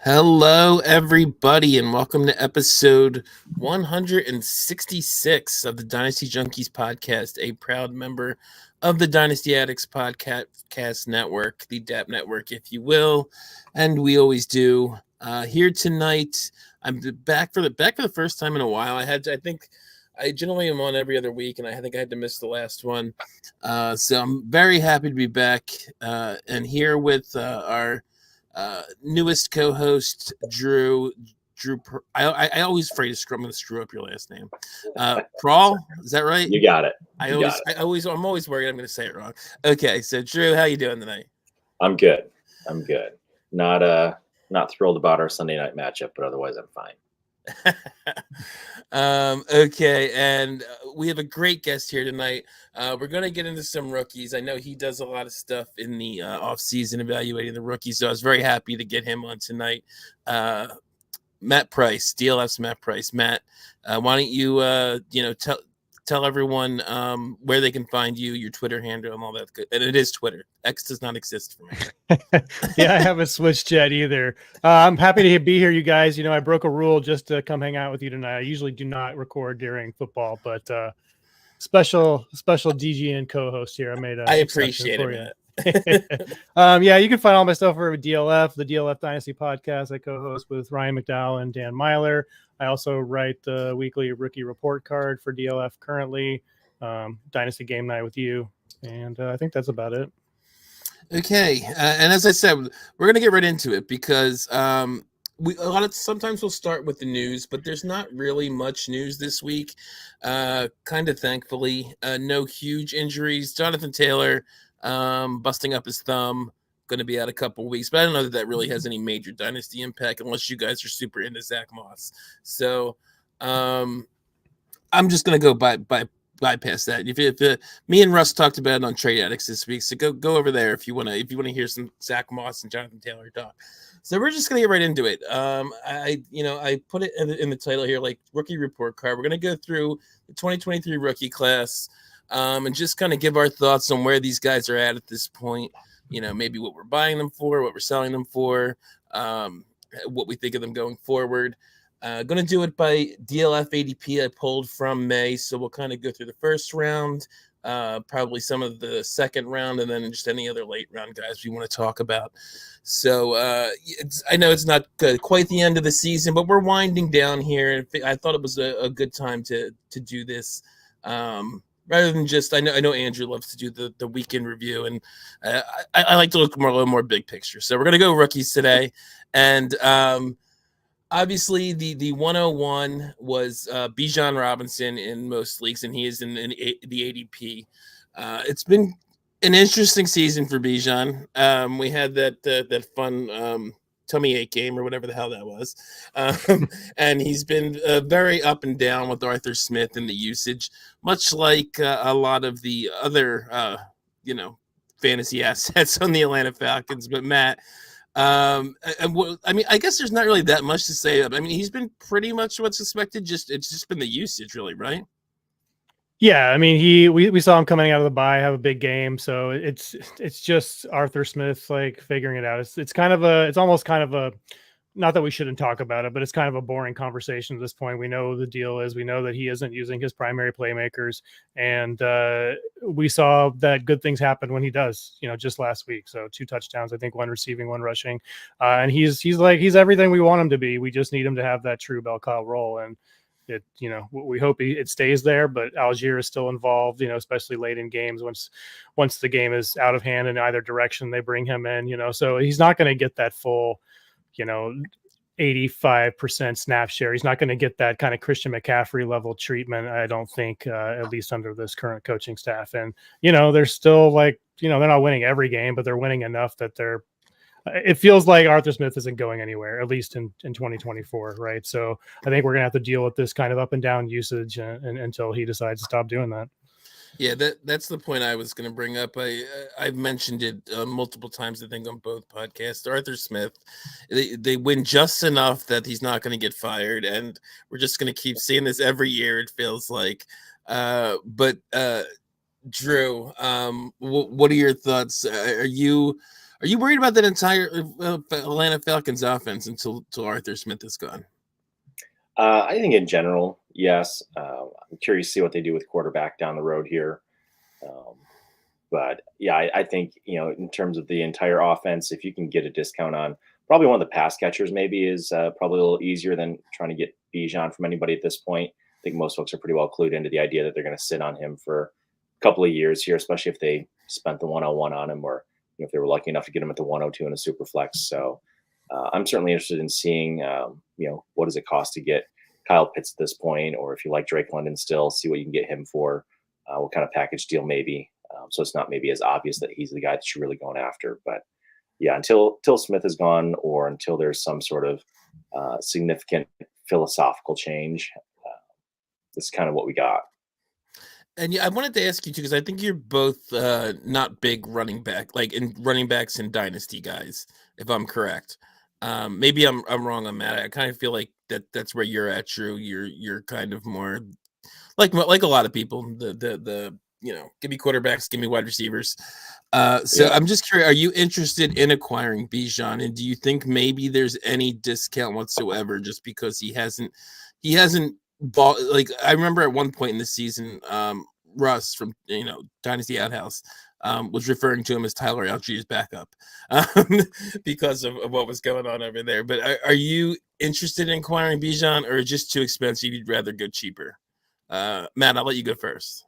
Hello, everybody, and welcome to episode 166 of the Dynasty Junkies podcast, a proud member of the Dynasty Addicts podcast network, the DAP network, if you will. And we always do. Here tonight, I'm back for the first time in a while. I generally am on every other week, and I think I had to miss the last one. So I'm very happy to be back and here with our newest co-host Drew. I always afraid to screw. I'm going to screw up your last name. Prawl, is that right? You got it. I'm always worried I'm going to say it wrong. Okay, so Drew, how you doing tonight? I'm good. Not thrilled about our Sunday night matchup, but otherwise I'm fine. Okay, and we have a great guest here tonight. We're going to get into some rookies. I know he does a lot of stuff in the off season evaluating the rookies, so I was very happy to get him on tonight. Matt Price, DLF's Matt Price. Matt, why don't you tell everyone where they can find you, your Twitter handle, and all that good. And it is Twitter. X does not exist for me. Yeah, I haven't switched yet either. I'm happy to be here, you guys. I broke a rule just to come hang out with you tonight. I usually do not record during football, but special DG and co-host here. I appreciate it. Yeah, you can find all my stuff over at DLF, the DLF Dynasty podcast. I co-host with Ryan McDowell and Dan Myler. I also write the weekly rookie report card for DLF currently, Dynasty Game Night with you, and I think that's about it. Okay, and as I said, we're gonna get right into it because sometimes we'll start with the news, but there's not really much news this week. Kind of thankfully, no huge injuries. Jonathan Taylor busting up his thumb, going to be out a couple weeks, but I don't know that really has any major dynasty impact unless you guys are super into Zach Moss. So I'm just going to go bypass that. If me and Russ talked about it on Trade Addicts this week, so go over there if you want to hear some Zach Moss and Jonathan Taylor talk. So we're just going to get right into it. I put it in the title here, like rookie report card. We're going to go through the 2023 rookie class and just kind of give our thoughts on where these guys are at this point. Maybe what we're buying them for, what we're selling them for, what we think of them going forward. Going to do it by DLF ADP I pulled from May. So we'll kind of go through the first round, probably some of the second round, and then just any other late round guys we want to talk about. So I know it's not quite the end of the season, but we're winding down here. I thought it was a good time to do this. Rather than just, I know Andrew loves to do the weekend review, and I like to look a little more big picture. So we're going to go rookies today. And obviously the 101 was Bijan Robinson in most leagues, and he is in the ADP. It's been an interesting season for Bijan. We had that fun tummy ache game or whatever the hell that was. And he's been very up and down with Arthur Smith in the usage, much like a lot of the other, fantasy assets on the Atlanta Falcons. But Matt, I guess there's not really that much to say. I mean, he's been pretty much what's expected. It's just been the usage, really, right? Yeah, I mean, we saw him coming out of the bye, have a big game, so it's just Arthur Smith like figuring it out. It's almost kind of a, not that we shouldn't talk about it, but it's kind of a boring conversation at this point. We know the deal is, we know that he isn't using his primary playmakers, and we saw that good things happen when he does. Just last week, so 2 touchdowns, I think, 1 receiving, 1 rushing, and he's everything we want him to be. We just need him to have that true bell cow role, and we hope it stays there, but Algier is still involved, especially late in games. Once the game is out of hand in either direction, they bring him in, so he's not going to get that full, 85% snap share. He's not going to get that kind of Christian McCaffrey level treatment, I don't think, at least under this current coaching staff. And, they're still they're not winning every game, but they're winning enough that it feels like Arthur Smith isn't going anywhere, at least in 2024, right? So I think we're going to have to deal with this kind of up and down usage until he decides to stop doing that. Yeah, that's the point I was going to bring up. I've mentioned it multiple times, I think, on both podcasts. Arthur Smith, they win just enough that he's not going to get fired, and we're just going to keep seeing this every year, it feels like. But Drew, what are your thoughts? Are you Are you worried about that entire Atlanta Falcons offense until Arthur Smith is gone? I think in general, yes. I'm curious to see what they do with quarterback down the road here. Um, but yeah, I think, in terms of the entire offense, if you can get a discount on probably one of the pass catchers, maybe is probably a little easier than trying to get Bijan from anybody at this point. I think most folks are pretty well clued into the idea that they're going to sit on him for a couple of years here, especially if they spent the 101 on him, or if they were lucky enough to get him at the 102 in a super flex. So I'm certainly interested in seeing, what does it cost to get Kyle Pitts at this point, or if you like Drake London still, see what you can get him for, what kind of package deal maybe. So it's not maybe as obvious that he's the guy that you're really going after. But yeah, until Smith is gone, or until there's some sort of significant philosophical change, this is kind of what we got. And yeah, I wanted to ask you too, because I think you're both not big running backs and dynasty guys, if I'm correct. Maybe I'm wrong on that. I kind of feel like that's where you're at, Drew. You're kind of more like a lot of people. The give me quarterbacks, give me wide receivers. So I'm just curious, are you interested in acquiring Bijan, and do you think maybe there's any discount whatsoever just because he hasn't bought? Like, I remember at one point in the season, Russ from Dynasty Outhouse was referring to him as Tyler Algiers' backup because of what was going on over there. But are you interested in acquiring Bijan, or just too expensive? You'd rather go cheaper? Matt, I'll let you go first.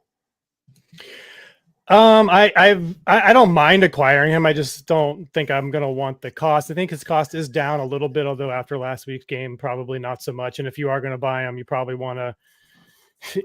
I don't mind acquiring him. I just don't think I'm going to want the cost. I think his cost is down a little bit, although after last week's game, probably not so much. And if you are going to buy him, you probably want to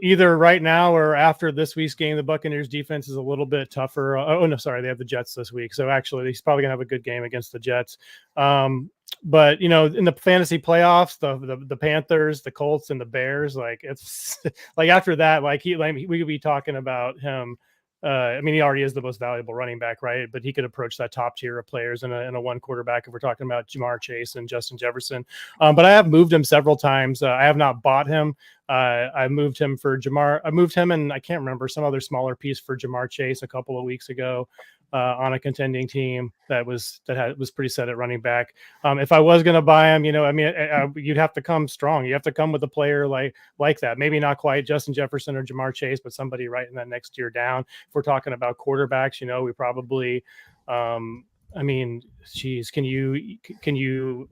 either right now or after this week's game. The Buccaneers defense is a little bit tougher. Oh no, sorry, they have the Jets this week. So actually he's probably gonna have a good game against the Jets. But in the fantasy playoffs, the Panthers, the Colts, and the Bears, like it's like after that, we could be talking about him. I mean, he already is the most valuable running back, right? But he could approach that top tier of players in a one quarterback if we're talking about Jamar Chase and Justin Jefferson. But I have moved him several times. I have not bought him. I moved him for Jamar. I moved him, and I can't remember, some other smaller piece for Jamar Chase a couple of weeks ago on a contending team that was pretty set at running back. If I was going to buy him, you'd have to come strong. You have to come with a player like that. Maybe not quite Justin Jefferson or Jamar Chase, but somebody right in that next tier down. If we're talking about quarterbacks, we probably. Can you?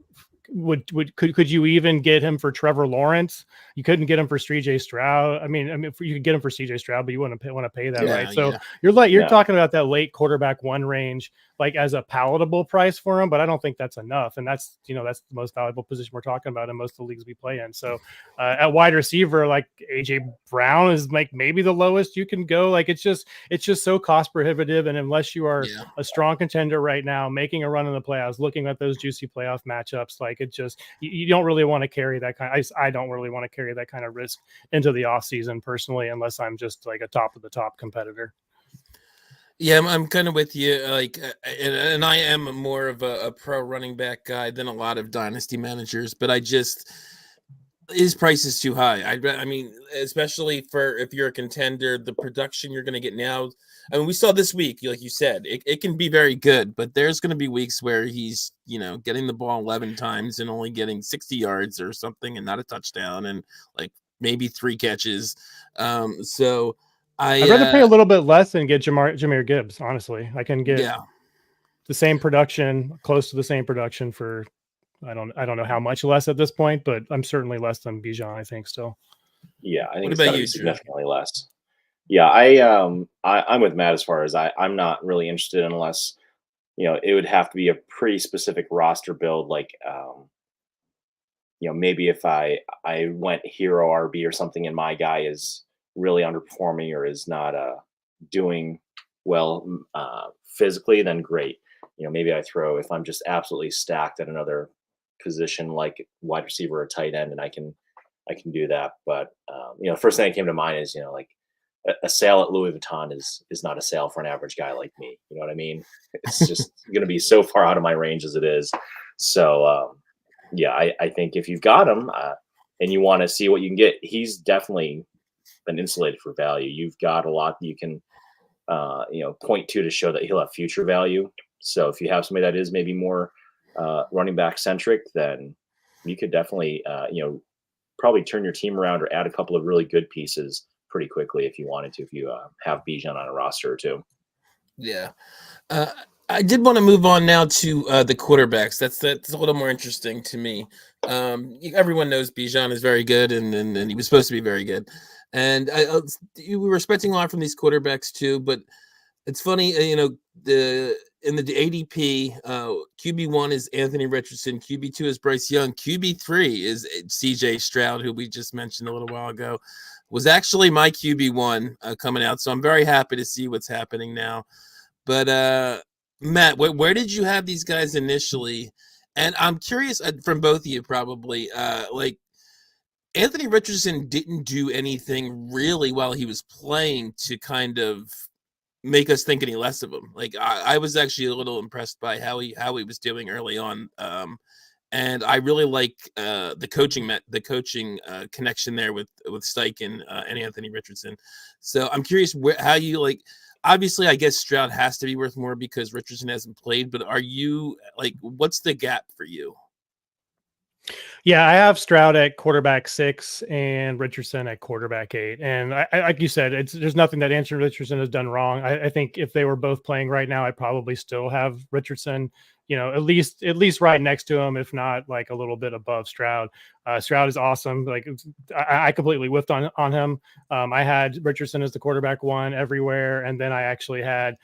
Could you even get him for Trevor Lawrence? You couldn't get him for CJ Stroud. I mean, you could get him for CJ Stroud, but you want to pay that, right? So you're talking about that late quarterback one range, like as a palatable price for him, but I don't think that's enough. And that's that's the most valuable position we're talking about in most of the leagues we play in. So at wide receiver, like AJ Brown is like maybe the lowest you can go. Like it's just so cost prohibitive, and unless you are a strong contender right now, making a run in the playoffs, looking at those juicy playoff matchups, like it just you don't really want to carry that kind. I don't really want to carry that kind of risk into the offseason personally, unless I'm just like a top of the top competitor. Yeah, I'm kind of with you. Like, and I am more of a pro running back guy than a lot of dynasty managers, but his price is too high. I mean, especially for if you're a contender, the production you're going to get now. I mean, we saw this week, like you said, it can be very good, but there's going to be weeks where he's, getting the ball 11 times and only getting 60 yards or something and not a touchdown and like maybe 3 catches. So I'd rather pay a little bit less and get Jahmyr Gibbs. Honestly, I can get the same production, close to the same production for, I don't know how much less at this point, but I'm certainly less than Bijan, I think still. Yeah, I think what it's about you, significantly less. Yeah, I'm with Matt as far as I'm not really interested unless, it would have to be a pretty specific roster build. Like, maybe if I went hero RB or something and my guy is really underperforming or is not doing well physically, then great. Maybe I throw, if I'm just absolutely stacked at another position like wide receiver or tight end, and I can do that. But first thing that came to mind is like a sale at Louis Vuitton is not a sale for an average guy like me. You know what I mean? It's just going to be so far out of my range as it is. So I think if you've got him and you want to see what you can get, he's definitely been insulated for value. You've got a lot that you can point to show that he'll have future value. So if you have somebody that is maybe more running back centric, then you could definitely, probably turn your team around or add a couple of really good pieces pretty quickly if you wanted to, if you have Bijan on a roster or two. Yeah. I did want to move on now to the quarterbacks. That's a little more interesting to me. Everyone knows Bijan is very good, and he was supposed to be very good. And we were expecting a lot from these quarterbacks too. But it's funny, in the ADP, QB1 is Anthony Richardson, QB2 is Bryce Young, QB3 is CJ Stroud, who we just mentioned a little while ago, was actually my QB1 coming out. So I'm very happy to see what's happening now. But Matt, where did you have these guys initially? And I'm curious from both of you, probably. Like Anthony Richardson didn't do anything really while he was playing to kind of make us think any less of him. Like I was actually a little impressed by how he was doing early on. And I really like the coaching connection there with Steichen and Anthony Richardson. So I'm curious how you like. Obviously, I guess Stroud has to be worth more because Richardson hasn't played. But are you like, what's the gap for you? Yeah, I have Stroud at quarterback 6 and Richardson at quarterback 8. And I like you said, there's nothing that Anthony Richardson has done wrong. I think if they were both playing right now, I'd probably still have Richardson, at least right next to him, if not like a little bit above Stroud. Stroud is awesome. Like I completely whiffed on him. I had Richardson as the quarterback 1 everywhere, and then I actually had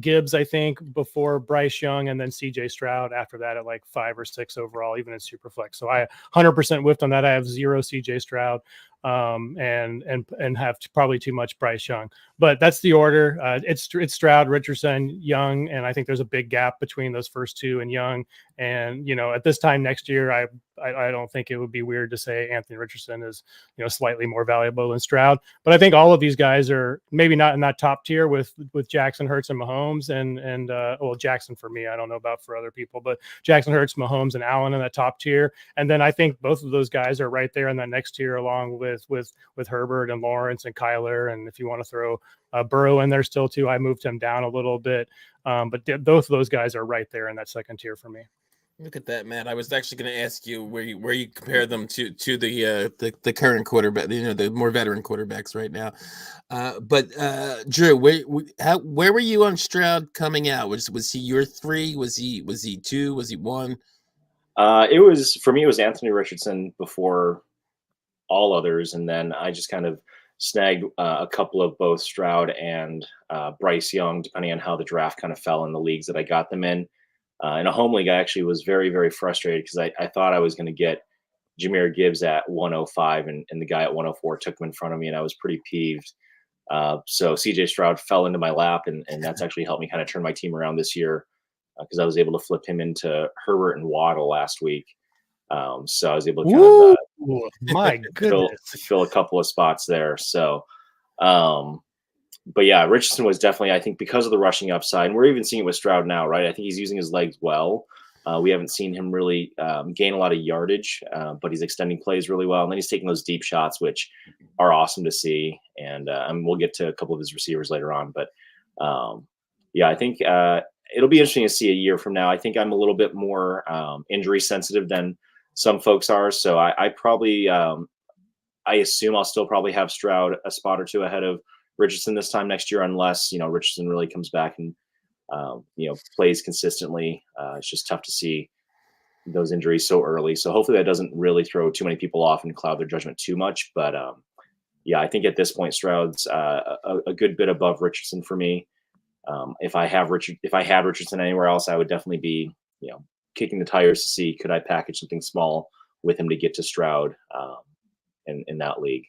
Gibbs, I think, before Bryce Young, and then CJ Stroud after that at like 5 or 6 overall, even in Superflex. So I 100% whiffed on that. I have 0 CJ Stroud, and have probably too much Bryce Young, but that's the order. It's Stroud, Richardson, Young, and I think there's a big gap between those first 2 and Young. And at this time next year, I don't think it would be weird to say Anthony Richardson is slightly more valuable than Stroud. But I think all of these guys are maybe not in that top tier with Jackson, Hurts, and Mahomes, and well, Jackson for me, I don't know about for other people, but Jackson, Hurts, Mahomes, and Allen in that top tier. And then I think both of those guys are right there in that next tier, along with Herbert and Lawrence and Kyler. And if you want to throw Burrow in there still too, I moved him down a little bit. But both of those guys are right there in that second tier for me. Look at that, Matt. I was actually going to ask you where you compare them to the current quarterback, the more veteran quarterbacks right now. But Drew, where were you on Stroud coming out? Was he your 3? Was he 2? Was he 1? It was Anthony Richardson before all others, and then I just kind of snagged a couple of both Stroud and Bryce Young, depending on how the draft kind of fell in the leagues that I got them in. In a home league, I actually was very, very frustrated because I thought I was going to get Jahmyr Gibbs at 105, and the guy at 104 took him in front of me, and I was pretty peeved. So CJ Stroud fell into my lap, and that's actually helped me kind of turn my team around this year because I was able to flip him into Herbert and Waddle last week. So I was able to kind of my goodness, fill a couple of spots there. So, but yeah, Richardson was definitely, I think, because of the rushing upside, and we're even seeing it with Stroud now, right? I think he's using his legs well. We haven't seen him really gain a lot of yardage, but he's extending plays really well. And then he's taking those deep shots, which are awesome to see. And we'll get to a couple of his receivers later on. But yeah, I think it'll be interesting to see a year from now. I think I'm a little bit more injury sensitive than some folks are. So I probably, I assume I'll still probably have Stroud a spot or 2 ahead of Richardson this time next year, unless, Richardson really comes back and, plays consistently. It's just tough to see those injuries so early. So hopefully that doesn't really throw too many people off and cloud their judgment too much. But yeah, I think at this point, Stroud's a good bit above Richardson for me. If I had Richardson anywhere else, I would definitely be, kicking the tires to see, could I package something small with him to get to Stroud in that league.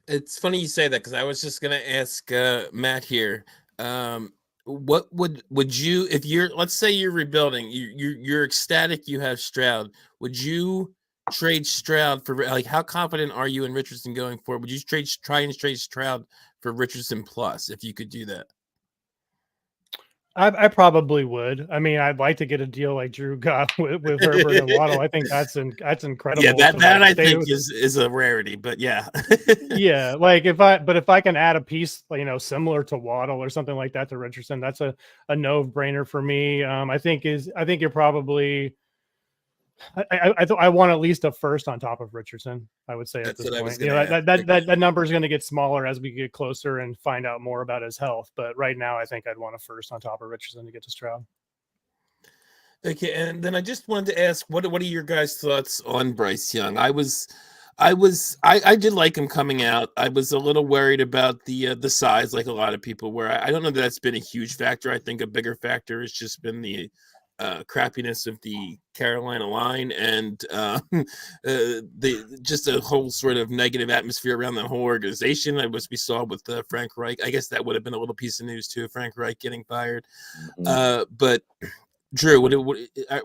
It's funny you say that, because I was just going to ask Matt here. What would you, if let's say you're rebuilding, you're ecstatic you have Stroud, would you trade Stroud for, like, how confident are you in Richardson going forward? Would you try and trade Stroud for Richardson plus, if you could do that? I probably would. I mean, I'd like to get a deal like Drew got with Herbert and Waddle. I think that's incredible. Yeah, to, that like, I think is a rarity, but yeah. yeah, like if I can add a piece, similar to Waddle or something like that to Richardson, that's a no-brainer for me. I think you're probably. I want at least a first on top of Richardson. I would say at That's this what I was point, gonna ask. that number is going to get smaller as we get closer and find out more about his health. But right now, I think I'd want a first on top of Richardson to get to Stroud. Okay, and then I just wanted to ask, what are your guys' thoughts on Bryce Young? I did like him coming out. I was a little worried about the size, like a lot of people were. I don't know that that's been a huge factor. I think a bigger factor has just been the crappiness of the Carolina line and the just a whole sort of negative atmosphere around the whole organization. We saw with Frank Reich. I guess that would have been a little piece of news too. Frank Reich getting fired, but. Drew,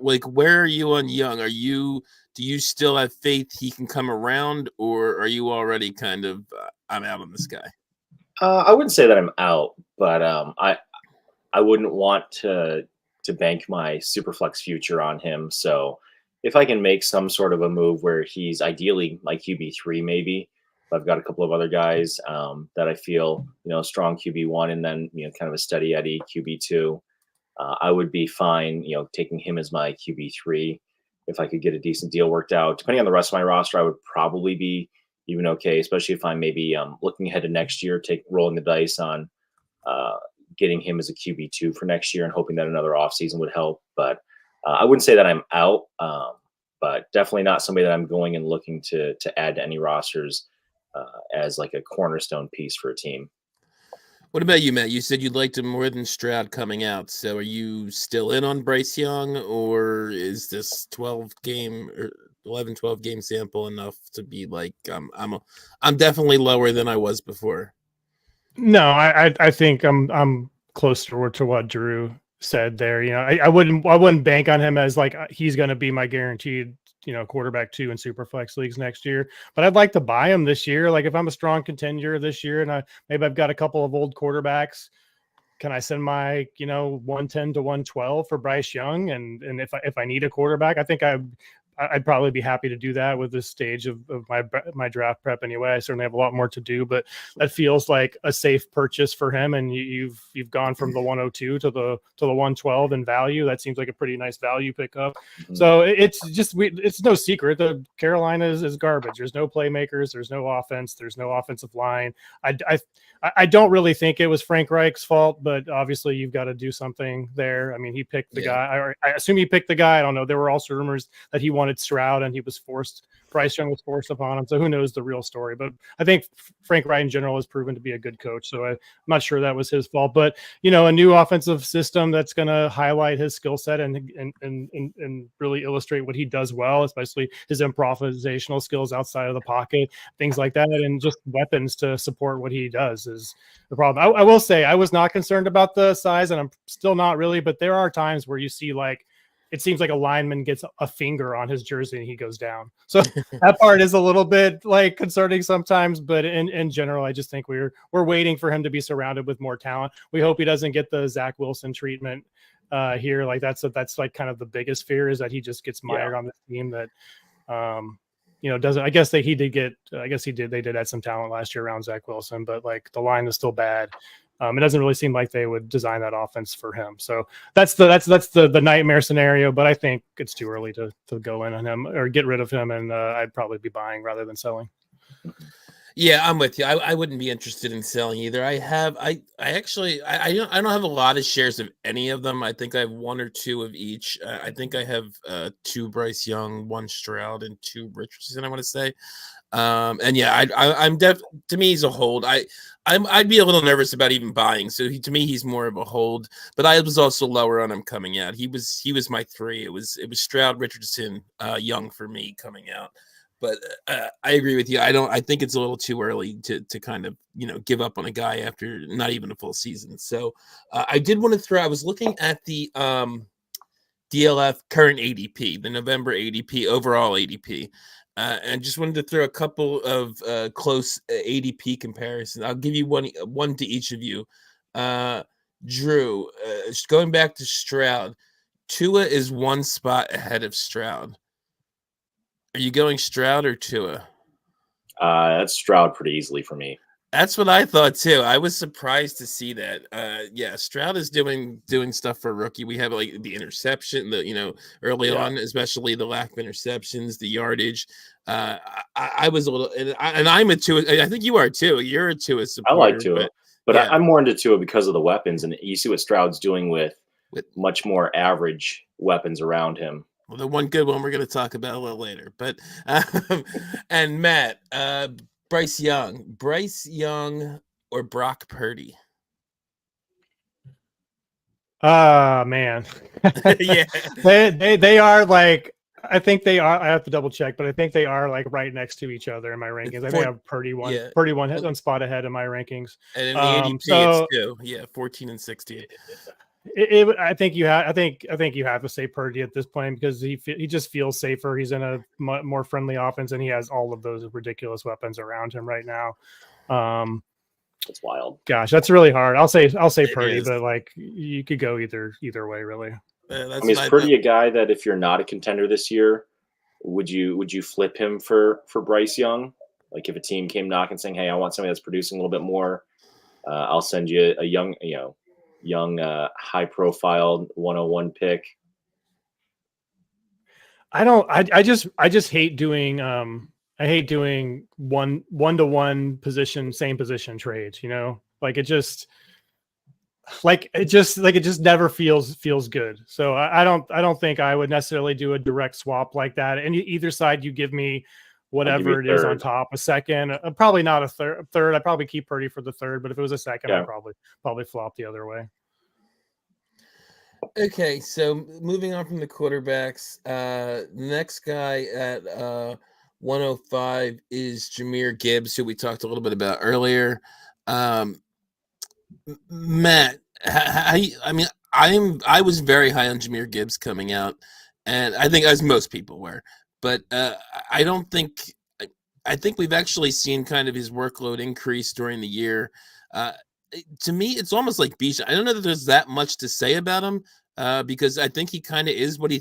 like where are you on Young? Do you still have faith he can come around, or are you already kind of I'm out on this guy? I wouldn't say that I'm out, but I wouldn't want to bank my Superflex future on him. So if I can make some sort of a move where he's ideally like QB3, maybe. I've got a couple of other guys that I feel strong QB1, and then kind of a steady Eddie QB2. I would be fine, taking him as my QB3 if I could get a decent deal worked out. Depending on the rest of my roster, I would probably be even okay, especially if I'm maybe looking ahead to next year, rolling the dice on getting him as a QB2 for next year and hoping that another offseason would help. But I wouldn't say that I'm out, but definitely not somebody that I'm going and looking to add to any rosters as like a cornerstone piece for a team. What about you, Matt? You said you liked him more than Stroud coming out. So are you still in on Bryce Young, or is this 12 game or 11, 12 game sample enough to be like, I'm definitely lower than I was before? No, I think I'm closer to what Drew said there. I wouldn't bank on him as like he's going to be my guaranteed quarterback 2 in Superflex leagues next year. But I'd like to buy him this year. Like if I'm a strong contender this year, and maybe I've got a couple of old quarterbacks, can I send my 110 to 112 for Bryce Young? And if I need a quarterback, I think I'd probably be happy to do that with this stage of my draft prep anyway. I certainly have a lot more to do, but that feels like a safe purchase for him. And you've gone from the 102 to the 112 in value. That seems like a pretty nice value pickup. Mm-hmm. So it's no secret that Carolina is garbage. There's no playmakers. There's no offense. There's no offensive line. I don't really think it was Frank Reich's fault, but obviously you've got to do something there. I mean, he picked the guy. I assume he picked the guy. I don't know. There were also rumors that he wanted Stroud and Bryce Young was forced upon him. So who knows the real story? But I think Frank Reich in general has proven to be a good coach. So I'm not sure that was his fault. But a new offensive system that's going to highlight his skill set and really illustrate what he does well, especially his improvisational skills outside of the pocket, things like that, and just weapons to support what he does is the problem. I will say I was not concerned about the size, and I'm still not really. But there are times where you see it seems like a lineman gets a finger on his jersey and he goes down. So that part is a little bit concerning sometimes, but in general, I just think we're waiting for him to be surrounded with more talent. We hope he doesn't get the Zach Wilson treatment here. That's kind of the biggest fear, is that he just gets mired on this team that, doesn't. I guess they did add some talent last year around Zach Wilson, but the line is still bad. It doesn't really seem like they would design that offense for him. So that's the nightmare scenario. But I think it's too early to go in on him or get rid of him, and I'd probably be buying rather than selling. Yeah, I'm with you. I wouldn't be interested in selling either. I don't have a lot of shares of any of them. I think I have 1 or 2 of each. I think I have 2 Bryce Young, 1 Stroud, and 2 Richardson, I want to say. And yeah, I'm to me he's a hold. I'd be a little nervous about even buying. So to me he's more of a hold. But I was also lower on him coming out. He was my 3. It was Stroud, Richardson, Young for me coming out. But I agree with you. I think it's a little too early to kind of give up on a guy after not even a full season. So I did want to I was looking at the DLF current ADP, the November ADP, overall ADP. And just wanted to throw a couple of close ADP comparisons. I'll give you one to each of you. Drew, going back to Stroud, Tua is one spot ahead of Stroud. Are you going Stroud or Tua? That's Stroud pretty easily for me. That's what I thought too. I was surprised to see that. Yeah, Stroud is doing stuff for a rookie. We have like the interception, early on, especially the lack of interceptions, the yardage. I was a little, and I'm a Tua. I think you are too. You're a Tua supporter. I like Tua, but yeah. I'm more into Tua because of the weapons, and you see what Stroud's doing with much more average weapons around him. Well, the one good one we're going to talk about a little later, but and Matt. Bryce Young or Brock Purdy? Man. Yeah. They are like, I think they are, I have to double check, but I think they are like right next to each other in my rankings. I think I have Purdy one spot ahead in my rankings. And in the ADP it's two. Yeah, 14 and 16. I think you have to say Purdy at this point because he just feels safer. He's in a more friendly offense, and he has all of those ridiculous weapons around him right now. That's wild. Gosh, that's really hard. I'll say Purdy, but like you could go either way, really. Is Purdy a guy that if you're not a contender this year, would you flip him for Bryce Young? Like if a team came knocking saying, "Hey, I want somebody that's producing a little bit more. I'll send you a young high profile 101 pick." I just hate doing one-to-one same position trades, like it just never feels good. So I don't think I would necessarily do a direct swap like that. And either side, you give me whatever it is on top, a second, probably not a third. I'd probably keep Purdy for the third, but if it was a second, I'd probably flop the other way. Okay, so moving on from the quarterbacks, next guy at 105 is Jahmyr Gibbs, who we talked a little bit about earlier. Matt, I was very high on Jahmyr Gibbs coming out, and I think as most people were, but I think we've actually seen kind of his workload increase during the year. To me, it's almost like Bijan. I don't know that there's that much to say about him because I think he kind of is what we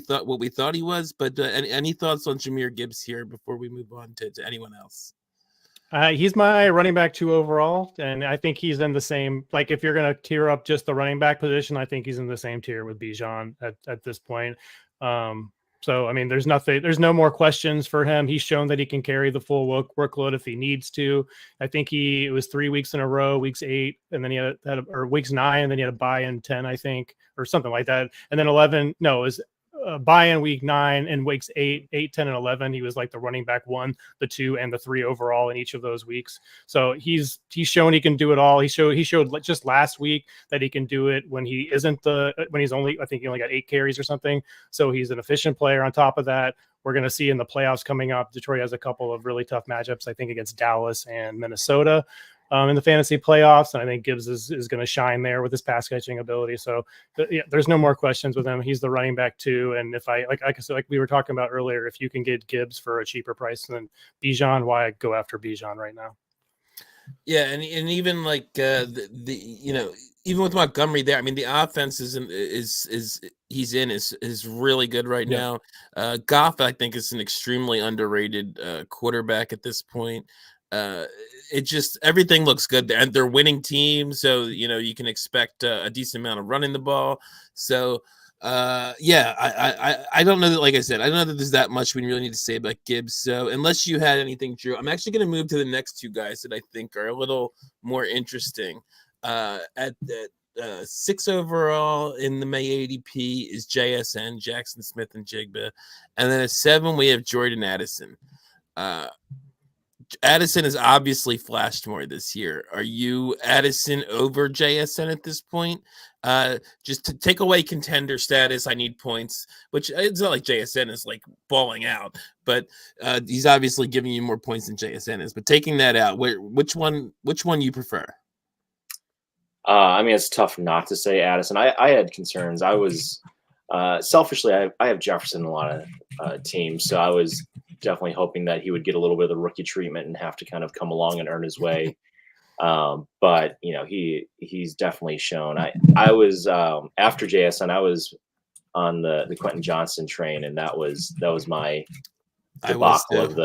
thought he was. But any thoughts on Jahmyr Gibbs here before we move on to anyone else? He's my running back 2 overall, and I think he's in the same. Like if you're going to tier up just the running back position, I think he's in the same tier with Bijan at this point. So, I mean, there's no more questions for him. He's shown that he can carry the full workload if he needs to. I think it was 3 weeks in a row, weeks 8, and then he had weeks 9, and then he had a bye in 10, I think, or something like that. And then 11, no, it was bye in week 9 and weeks 8, 10, and 11. He was like the running back 1, the 2, and the 3 overall in each of those weeks. So he's shown he can do it all. He showed just last week that he can do it when he isn't when he's only, I think he only got 8 carries or something. So he's an efficient player on top of that. We're going to see in the playoffs coming up, Detroit has a couple of really tough matchups, I think, against Dallas and Minnesota in the fantasy playoffs. And I think Gibbs is going to shine there with his pass catching ability. So there's no more questions with him. He's the running back 2. And if like we were talking about earlier, if you can get Gibbs for a cheaper price than Bijan, why go after Bijan right now? Yeah. And even like even with Montgomery there, I mean, the offense is really good right now. Goff, I think, is an extremely underrated quarterback at this point. It just everything looks good there, and they're winning teams, so you can expect a decent amount of running the ball. So I don't know that, like I said, I don't know that there's that much we really need to say about Gibbs. So unless you had anything, Drew, I'm actually going to move to the next 2 guys that I think are a little more interesting. At 6 overall in the May ADP is JSN, Jackson Smith and Jigba, and then at 7 we have Jordan Addison. Addison has obviously flashed more this year. Are you Addison over JSN at this point? Just to take away contender status, I need points, which it's not like JSN is like balling out, but he's obviously giving you more points than JSN is. But taking that out, which one you prefer? I mean, it's tough not to say Addison. I had concerns. I was selfishly, I have Jefferson in a lot of teams, so I was definitely hoping that he would get a little bit of the rookie treatment and have to kind of come along and earn his way. But he's definitely shown. I was after JSN, I was on the Quentin Johnston train, and that was my debacle of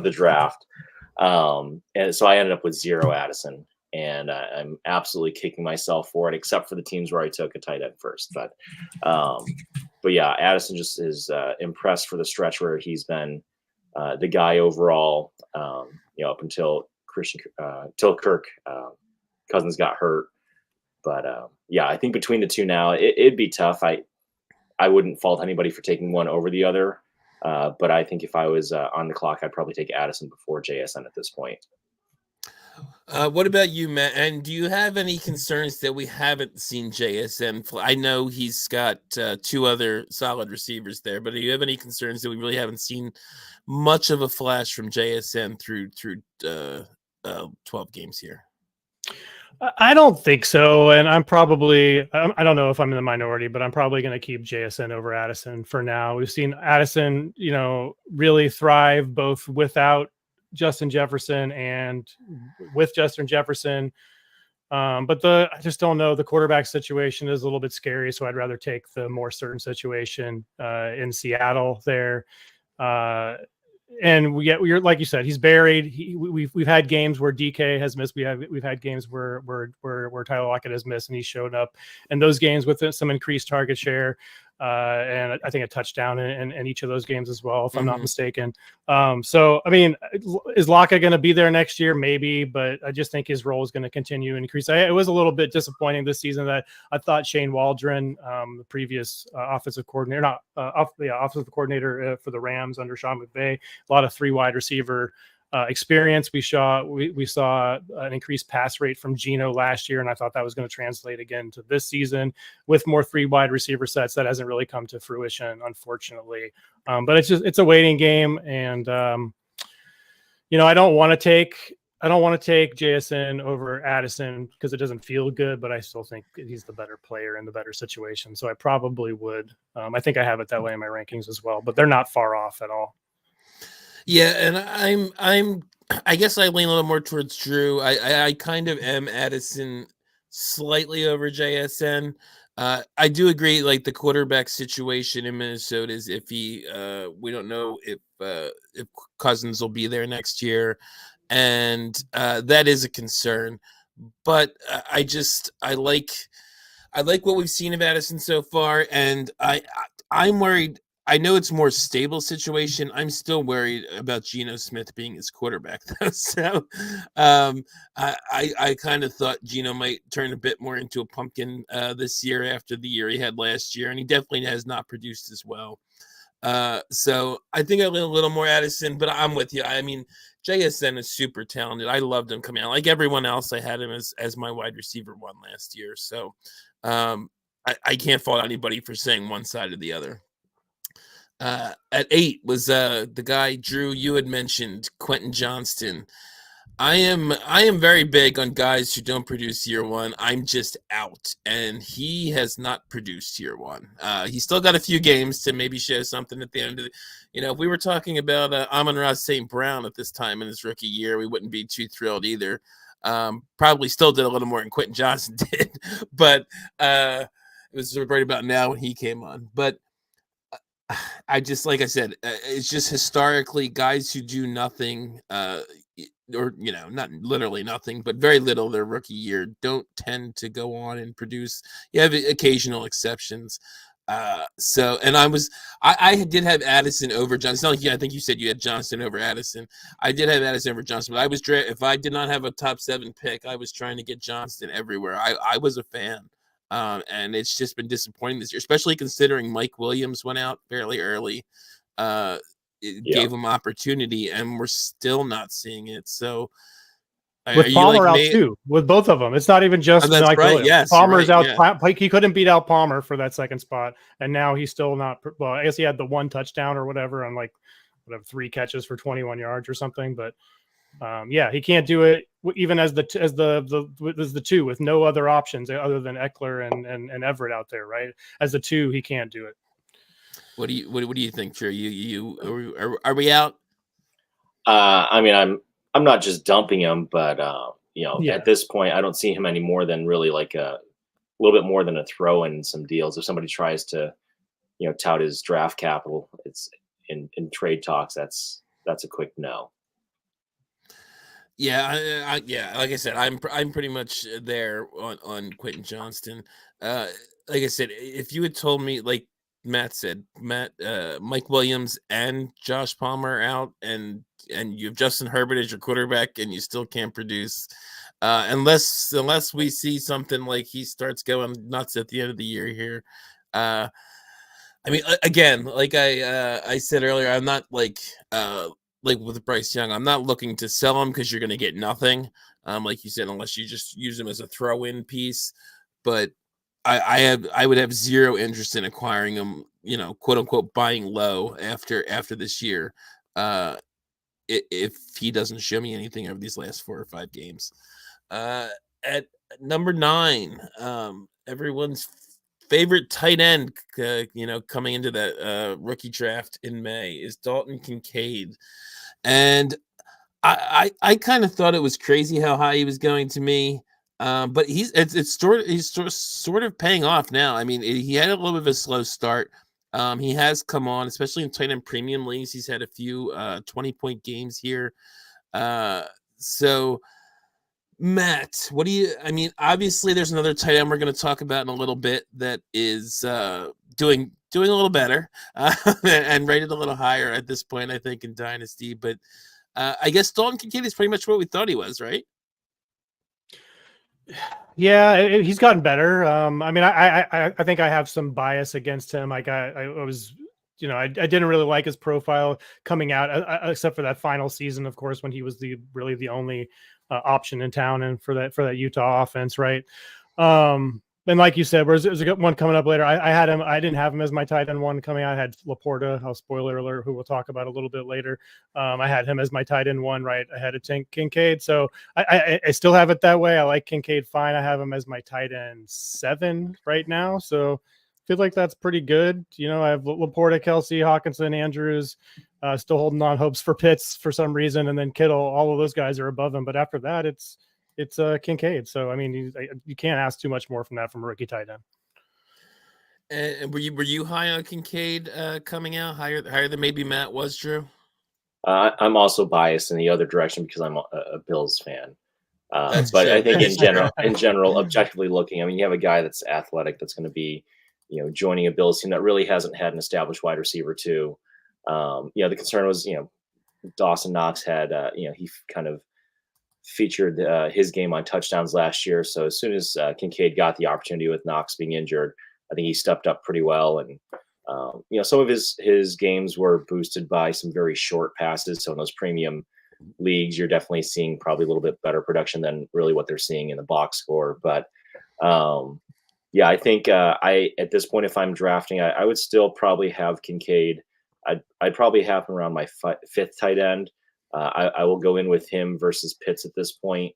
the draft. And so I ended up with 0 Addison, and I'm absolutely kicking myself for it, except for the teams where I took a tight end first. But yeah, Addison just is impressed for the stretch where he's been the guy overall, up until Kirk Cousins got hurt. But yeah, I think between the two now, it'd be tough. I wouldn't fault anybody for taking one over the other. But I think if I was on the clock, I'd probably take Addison before JSN at this point. What about you, Matt? And do you have any concerns that we haven't seen JSN? I know he's got 2 other solid receivers there, but do you have any concerns that we really haven't seen much of a flash from JSN through 12 games here? I don't think so, and I don't know if I'm in the minority, but I'm probably going to keep JSN over Addison for now. We've seen Addison, really thrive both without Justin Jefferson and with Justin Jefferson. But I just don't know. The quarterback situation is a little bit scary, so I'd rather take the more certain situation in Seattle there. And we're like you said, he's buried. We've had games where DK has missed. We've had games where Tyler Lockett has missed, and he's showed up. And those games with some increased target share, and I think a touchdown in each of those games as well, if I'm not mistaken. So I mean, is Lockett going to be there next year? Maybe, but I just think his role is going to continue to increase. It was a little bit disappointing this season that I thought Shane Waldron, the previous offensive coordinator, offensive coordinator for the Rams under Sean McVay, a lot of 3 wide receiver experience. We saw an increased pass rate from Geno last year, and I thought that was going to translate again to this season with more 3 wide receiver sets. That hasn't really come to fruition, unfortunately. But it's a waiting game, and I don't want to take JSN over Addison because it doesn't feel good, but I still think he's the better player in the better situation. So I probably would. I think I have it that way in my rankings as well, but they're not far off at all. Yeah, and I guess I lean a little more towards Drew. I kind of am Addison slightly over JSN. I do agree, like the quarterback situation in Minnesota is iffy. We don't know if Cousins will be there next year, and that is a concern. But I like what we've seen of Addison so far, and I'm worried. I know it's more stable situation. I'm still worried about Geno Smith being his quarterback, though. So I kind of thought Geno might turn a bit more into a pumpkin this year after the year he had last year, and he definitely has not produced as well. So I think I lean a little more Addison, but I'm with you. I mean, JSN is super talented. I loved him coming out. Like everyone else, I had him as my wide receiver 1 last year. So I can't fault anybody for saying one side or the other. At 8 was the guy, Drew, you had mentioned, Quentin Johnston. I am very big on guys who don't produce year 1. I'm just out, and he has not produced year 1. He's still got a few games to maybe show something at the end of the. If we were talking about Amon-Ra St. Brown at this time in his rookie year, we wouldn't be too thrilled either. Probably still did a little more than Quentin Johnston did, but it was right about now when he came on. But I just, like I said, it's just historically guys who do nothing, or not literally nothing, but very little their rookie year don't tend to go on and produce. You have occasional exceptions. So, and I did have Addison over Johnston. It's not like I think you said you had Johnston over Addison. I did have Addison over Johnston, but if I did not have a top 7 pick, I was trying to get Johnston everywhere. I was a fan. And it's just been disappointing this year, especially considering Mike Williams went out fairly early. It gave him opportunity, and we're still not seeing it. So, with Palmer out too, with both of them, it's not even just Mike Williams. Yes, Palmer's right, out. Yeah. He couldn't beat out Palmer for that second spot, and now he's still not. Well, I guess he had the 1 touchdown or whatever on 3 catches for 21 yards or something, but. He can't do it even as the 2 with no other options other than Eckler and Everett out there, right? As the 2, he can't do it. What do you think, Drew? Are we out? I mean, I'm not just dumping him, but at this point, I don't see him any more than really like a little bit more than a throw in some deals. If somebody tries to, tout his draft capital, it's in trade talks. That's a quick no. Yeah, yeah. Like I said, I'm pretty much there on Quentin Johnston. Like I said, if you had told me, like Matt said, Mike Williams and Josh Palmer are out, and you have Justin Herbert as your quarterback, and you still can't produce, unless we see something like he starts going nuts at the end of the year here. I mean, again, like I said earlier, I'm not like with Bryce Young, I'm not looking to sell him because you're going to get nothing. Like you said, unless you just use him as a throw-in piece. But I would have zero interest in acquiring him, quote unquote, buying low after this year. If he doesn't show me anything over these last 4 or 5 games. At number 9, everyone's favorite tight end, coming into that rookie draft in May is Dalton Kincaid. And I kind of thought it was crazy how high he was going to me. But he's sort of paying off now. I mean, he had a little bit of a slow start. He has come on, especially in tight end premium leagues. He's had a few 20-point games here. So Matt, I mean, obviously there's another tight end we're going to talk about in a little bit that is doing a little better and rated a little higher at this point, I think, in Dynasty. But I guess Dalton Kincaid is pretty much what we thought he was, right? Yeah, he's gotten better. I mean, I think I have some bias against him. Like I was, I didn't really like his profile coming out, except for that final season, of course, when he was really the only option in town and for that Utah offense, right? And like you said, there's a good one coming up later. I didn't have him as my tight end one coming out. I had Laporta, spoiler alert, who we'll talk about a little bit later. I had him as my tight end one right ahead of Kincaid. So I still have it that way. I like Kincaid fine. I have him as my tight end 7 right now. So I feel like that's pretty good. I have Laporta, Kelsey, Hawkinson, Andrews, still holding on hopes for Pitts for some reason. And then Kittle, all of those guys are above him. But after that, it's Kincaid. So I mean, you can't ask too much more from that from a rookie tight end. And were you high on Kincaid coming out, higher than maybe Matt was, Drew? I'm also biased in the other direction because I'm a Bills fan. But true. I think in general, objectively looking, I mean, you have a guy that's athletic that's going to be, joining a Bills team that really hasn't had an established wide receiver too. The concern was, Dawson Knox had, he kind of featured his game on touchdowns last year. So as soon as Kincaid got the opportunity with Knox being injured, I think he stepped up pretty well. And, some of his games were boosted by some very short passes. So in those premium leagues, you're definitely seeing probably a little bit better production than really what they're seeing in the box score. But I think at this point, if I'm drafting, I would still probably have Kincaid. I'd probably have him around my 5th tight end. I will go in with him versus Pitts at this point.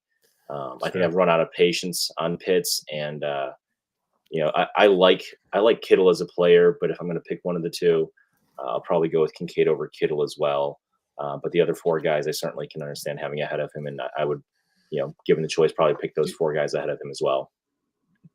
I think I've run out of patience on Pitts, and I like Kittle as a player, but if I'm going to pick one of the two, I'll probably go with Kincaid over Kittle as well. But the other 4 guys, I certainly can understand having ahead of him, and I would, given the choice, probably pick those 4 guys ahead of him as well.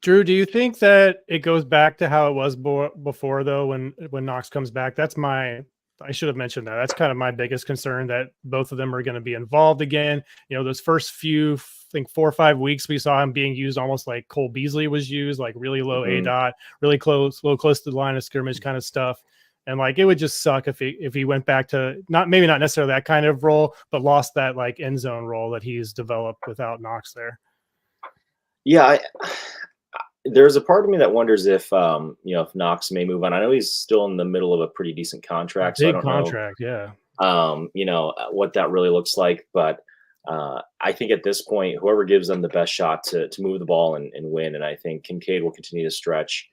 Drew, do you think that it goes back to how it was before, though, when Knox comes back? I should have mentioned that. That's kind of my biggest concern, that both of them are going to be involved again. Those first few, I think 4 or 5 weeks, we saw him being used almost like Cole Beasley was used, like really low ADOT, really close to the line of scrimmage kind of stuff. And like, it would just suck if he went back to maybe not necessarily that kind of role, but lost that like end zone role that he's developed without Knox there. Yeah, there's a part of me that wonders if if Knox may move on. I know he's still in the middle of a pretty decent contract. Big so I don't contract, know, what that really looks like. But I think at this point, whoever gives them the best shot to move the ball and win, and I think Kincaid will continue to stretch.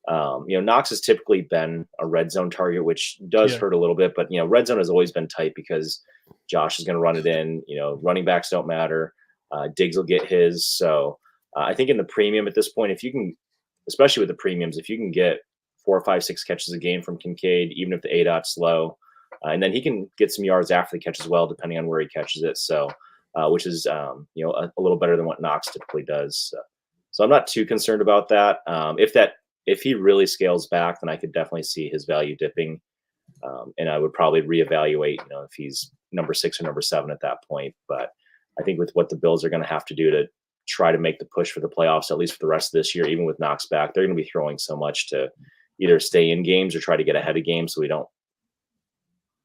Knox has typically been a red zone target, which does hurt a little bit. But red zone has always been tight because Josh is going to run it in. Running backs don't matter. Diggs will get his. So I think in the premium at this point, if you can, especially with the premiums, if you can get 4, 5, 6 catches a game from Kincaid, even if the ADOT's low, and then he can get some yards after the catch as well, depending on where he catches it. So which is a little better than what Knox typically does. So I'm not too concerned about that. If he really scales back, then I could definitely see his value dipping, and I would probably reevaluate, if he's number 6 or number 7 at that point. But I think with what the Bills are going to have to do to try to make the push for the playoffs, at least for the rest of this year, even with Knox back, they're going to be throwing so much to either stay in games or try to get ahead of games so we don't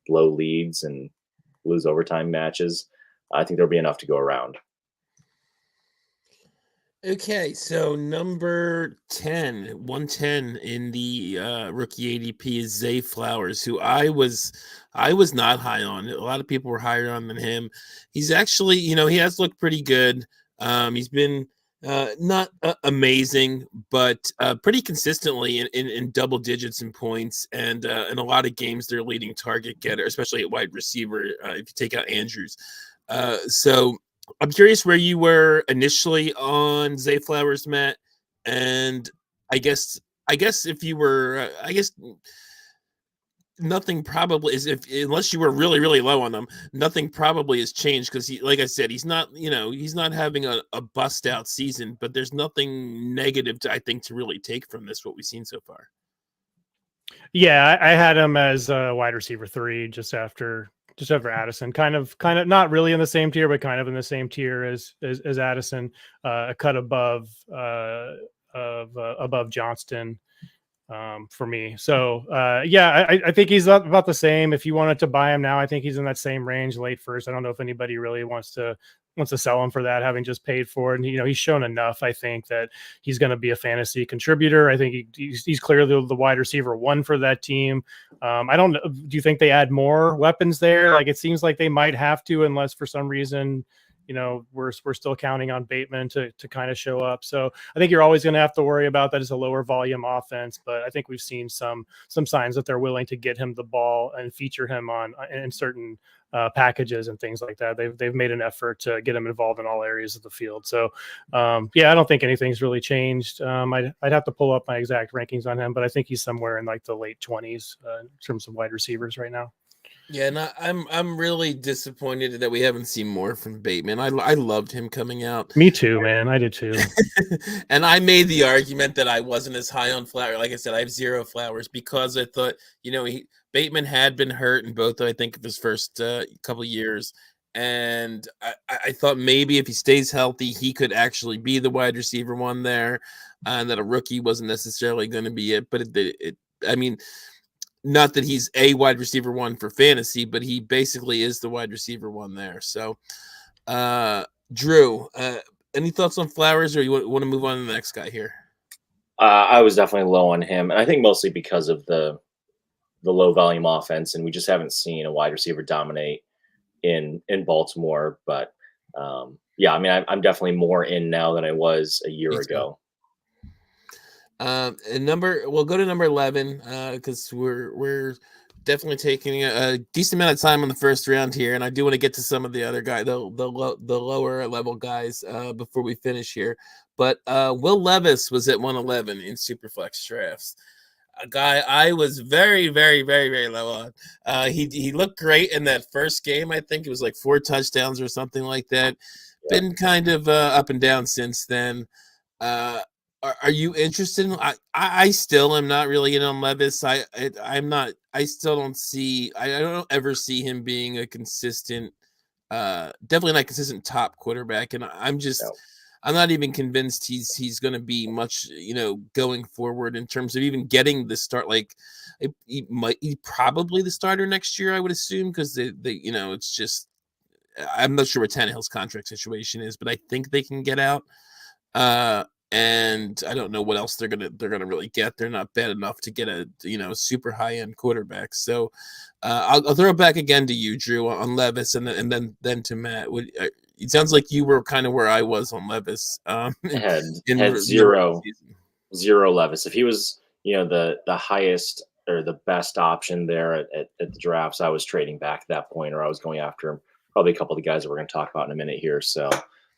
blow leads and lose overtime matches. I think there'll be enough to go around. Okay, so number 10, 110 in the rookie ADP is Zay Flowers, who I was not high on. A lot of people were higher on than him. He's actually, he has looked pretty good. He's been not amazing, but pretty consistently in double digits in points, and in a lot of games they're leading target getter, especially at wide receiver if you take out Andrews. So I'm curious where you were initially on Zay Flowers, Matt, and I guess if you were, nothing probably is, unless you were really, really low on them, nothing probably has changed because like I said, he's not having a bust out season, but there's nothing negative I think to really take from this, what we've seen so far. Yeah, I had him as a wide receiver 3 just after Addison, kind of not really in the same tier, but kind of in the same tier as Addison, a cut above Johnston for me. So I think he's about the same. If you wanted to buy him now, I think he's in that same range, late first. I don't know if anybody really wants to sell him for that, having just paid for it. And he's shown enough, I think, that he's going to be a fantasy contributor. I think he's clearly the wide receiver 1 for that team. I don't know. Do you think they add more weapons there? Like, it seems like they might have to, unless for some reason, we're still counting on Bateman to kind of show up. So I think you're always going to have to worry about that as a lower volume offense. But I think we've seen some signs that they're willing to get him the ball and feature him in certain packages and things like that. They've made an effort to get him involved in all areas of the field. So I don't think anything's really changed. I'd have to pull up my exact rankings on him, but I think he's somewhere in like the late 20s in terms of wide receivers right now. Yeah, and I'm really disappointed that we haven't seen more from Bateman. I loved him coming out. Me too, man. I did too. And I made the argument that I wasn't as high on Flowers. Like I said, I have 0 Flowers because I thought, Bateman had been hurt in both, I think, of his first couple of years. And I thought maybe if he stays healthy, he could actually be the wide receiver 1 there, and that a rookie wasn't necessarily going to be it. But not that he's a wide receiver 1 for fantasy, but he basically is the wide receiver 1 there. So, Drew, any thoughts on Flowers, or you want to move on to the next guy here? I was definitely low on him, and I think mostly because of the low volume offense, and we just haven't seen a wide receiver dominate in Baltimore. But I'm definitely more in now than I was a year ago. And we'll go to number 11 because we're definitely taking a decent amount of time on the first round here, and I do want to get to some of the other guys, the lower level guys, before we finish here. But Will Levis was at 111 in Superflex drafts. A guy I was very, very, very, very low on. He looked great in that first game. I think it was like 4 touchdowns or something like that. Yeah. Been kind of up and down since then. Are you interested in? I still am not really in on Levis. I'm not. I still don't see. I don't ever see him being a consistent, definitely not consistent top quarterback. And I'm just, I'm not even convinced he's going to be much, going forward in terms of even getting the start. Like he probably the starter next year, I would assume, because they it's just, I'm not sure what Tannehill's contract situation is, but I think they can get out. And I don't know what else they're gonna really get. They're not bad enough to get a super high end quarterback. So I'll throw it back again to you, Drew, on Levis, and then to Matt. It sounds like you were kind of where I was on Levis. Had zero Levis. If he was the highest or the best option there at the drafts, I was trading back at that point, or I was going after him. Probably a couple of the guys that we're going to talk about in a minute here. So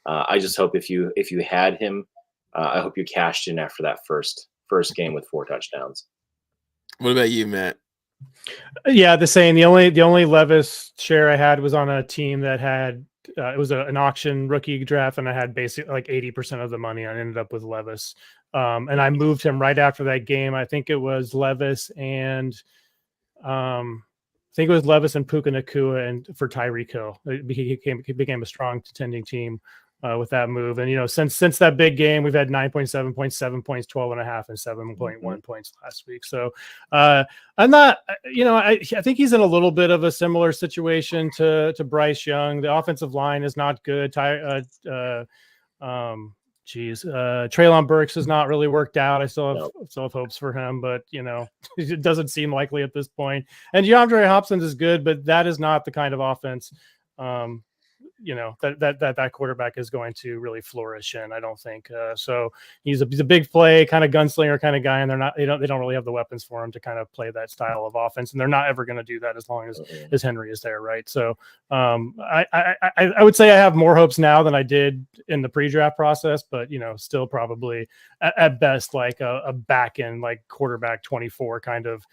I just hope if you had him. I hope you cashed in after that first game with 4 touchdowns. What about you, Matt? Yeah, the same. The only Levis share I had was on a team that had it was an auction rookie draft, and I had basically like 80% of the money. I ended up with Levis, and I moved him right after that game. I think it was Levis and Puka Nakua and for Tyreek Hill. He became a strong contending team with that move. And, you know, since that big game, we've had 9.7 points, 7 points, 12.5, and 7.1 points last week. So I'm not, you know, I think he's in a little bit of a similar situation to Bryce Young. The offensive line is not good. Treylon Burks has not really worked out. I still have hopes for him, but you know, it doesn't seem likely at this point. And DeAndre Hopkins is good, but that is not the kind of offense, you know, that quarterback is going to really flourish in. I don't think so. He's a big play kind of gunslinger kind of guy, and they don't really have the weapons for him to kind of play that style of offense, and they're not ever going to do that as long as Henry is there, right? So I would say I have more hopes now than I did in the pre-draft process, but you know, still probably at best like a back end like quarterback 24 kind of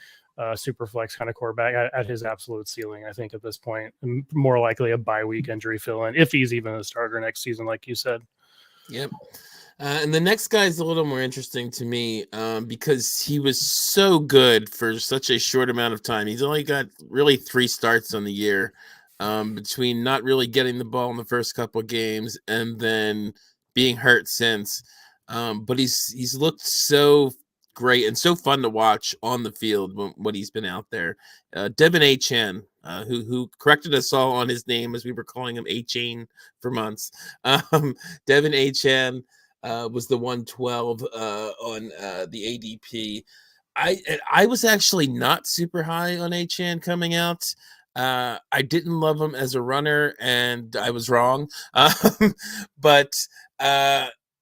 super flex kind of quarterback at his absolute ceiling. I think at this point, more likely a bye week injury fill in if he's even a starter next season, like you said. Yep. And the next guy is a little more interesting to me because he was so good for such a short amount of time. He's only got really 3 starts on the year between not really getting the ball in the first couple of games and then being hurt since. But he's looked so great and so fun to watch on the field when he's been out there. Devin Achane, who corrected us all on his name as we were calling him A-Chain for months. Devin Achane was the 112 on the ADP. I was actually not super high on Achane coming out. I didn't love him as a runner, and I was wrong. But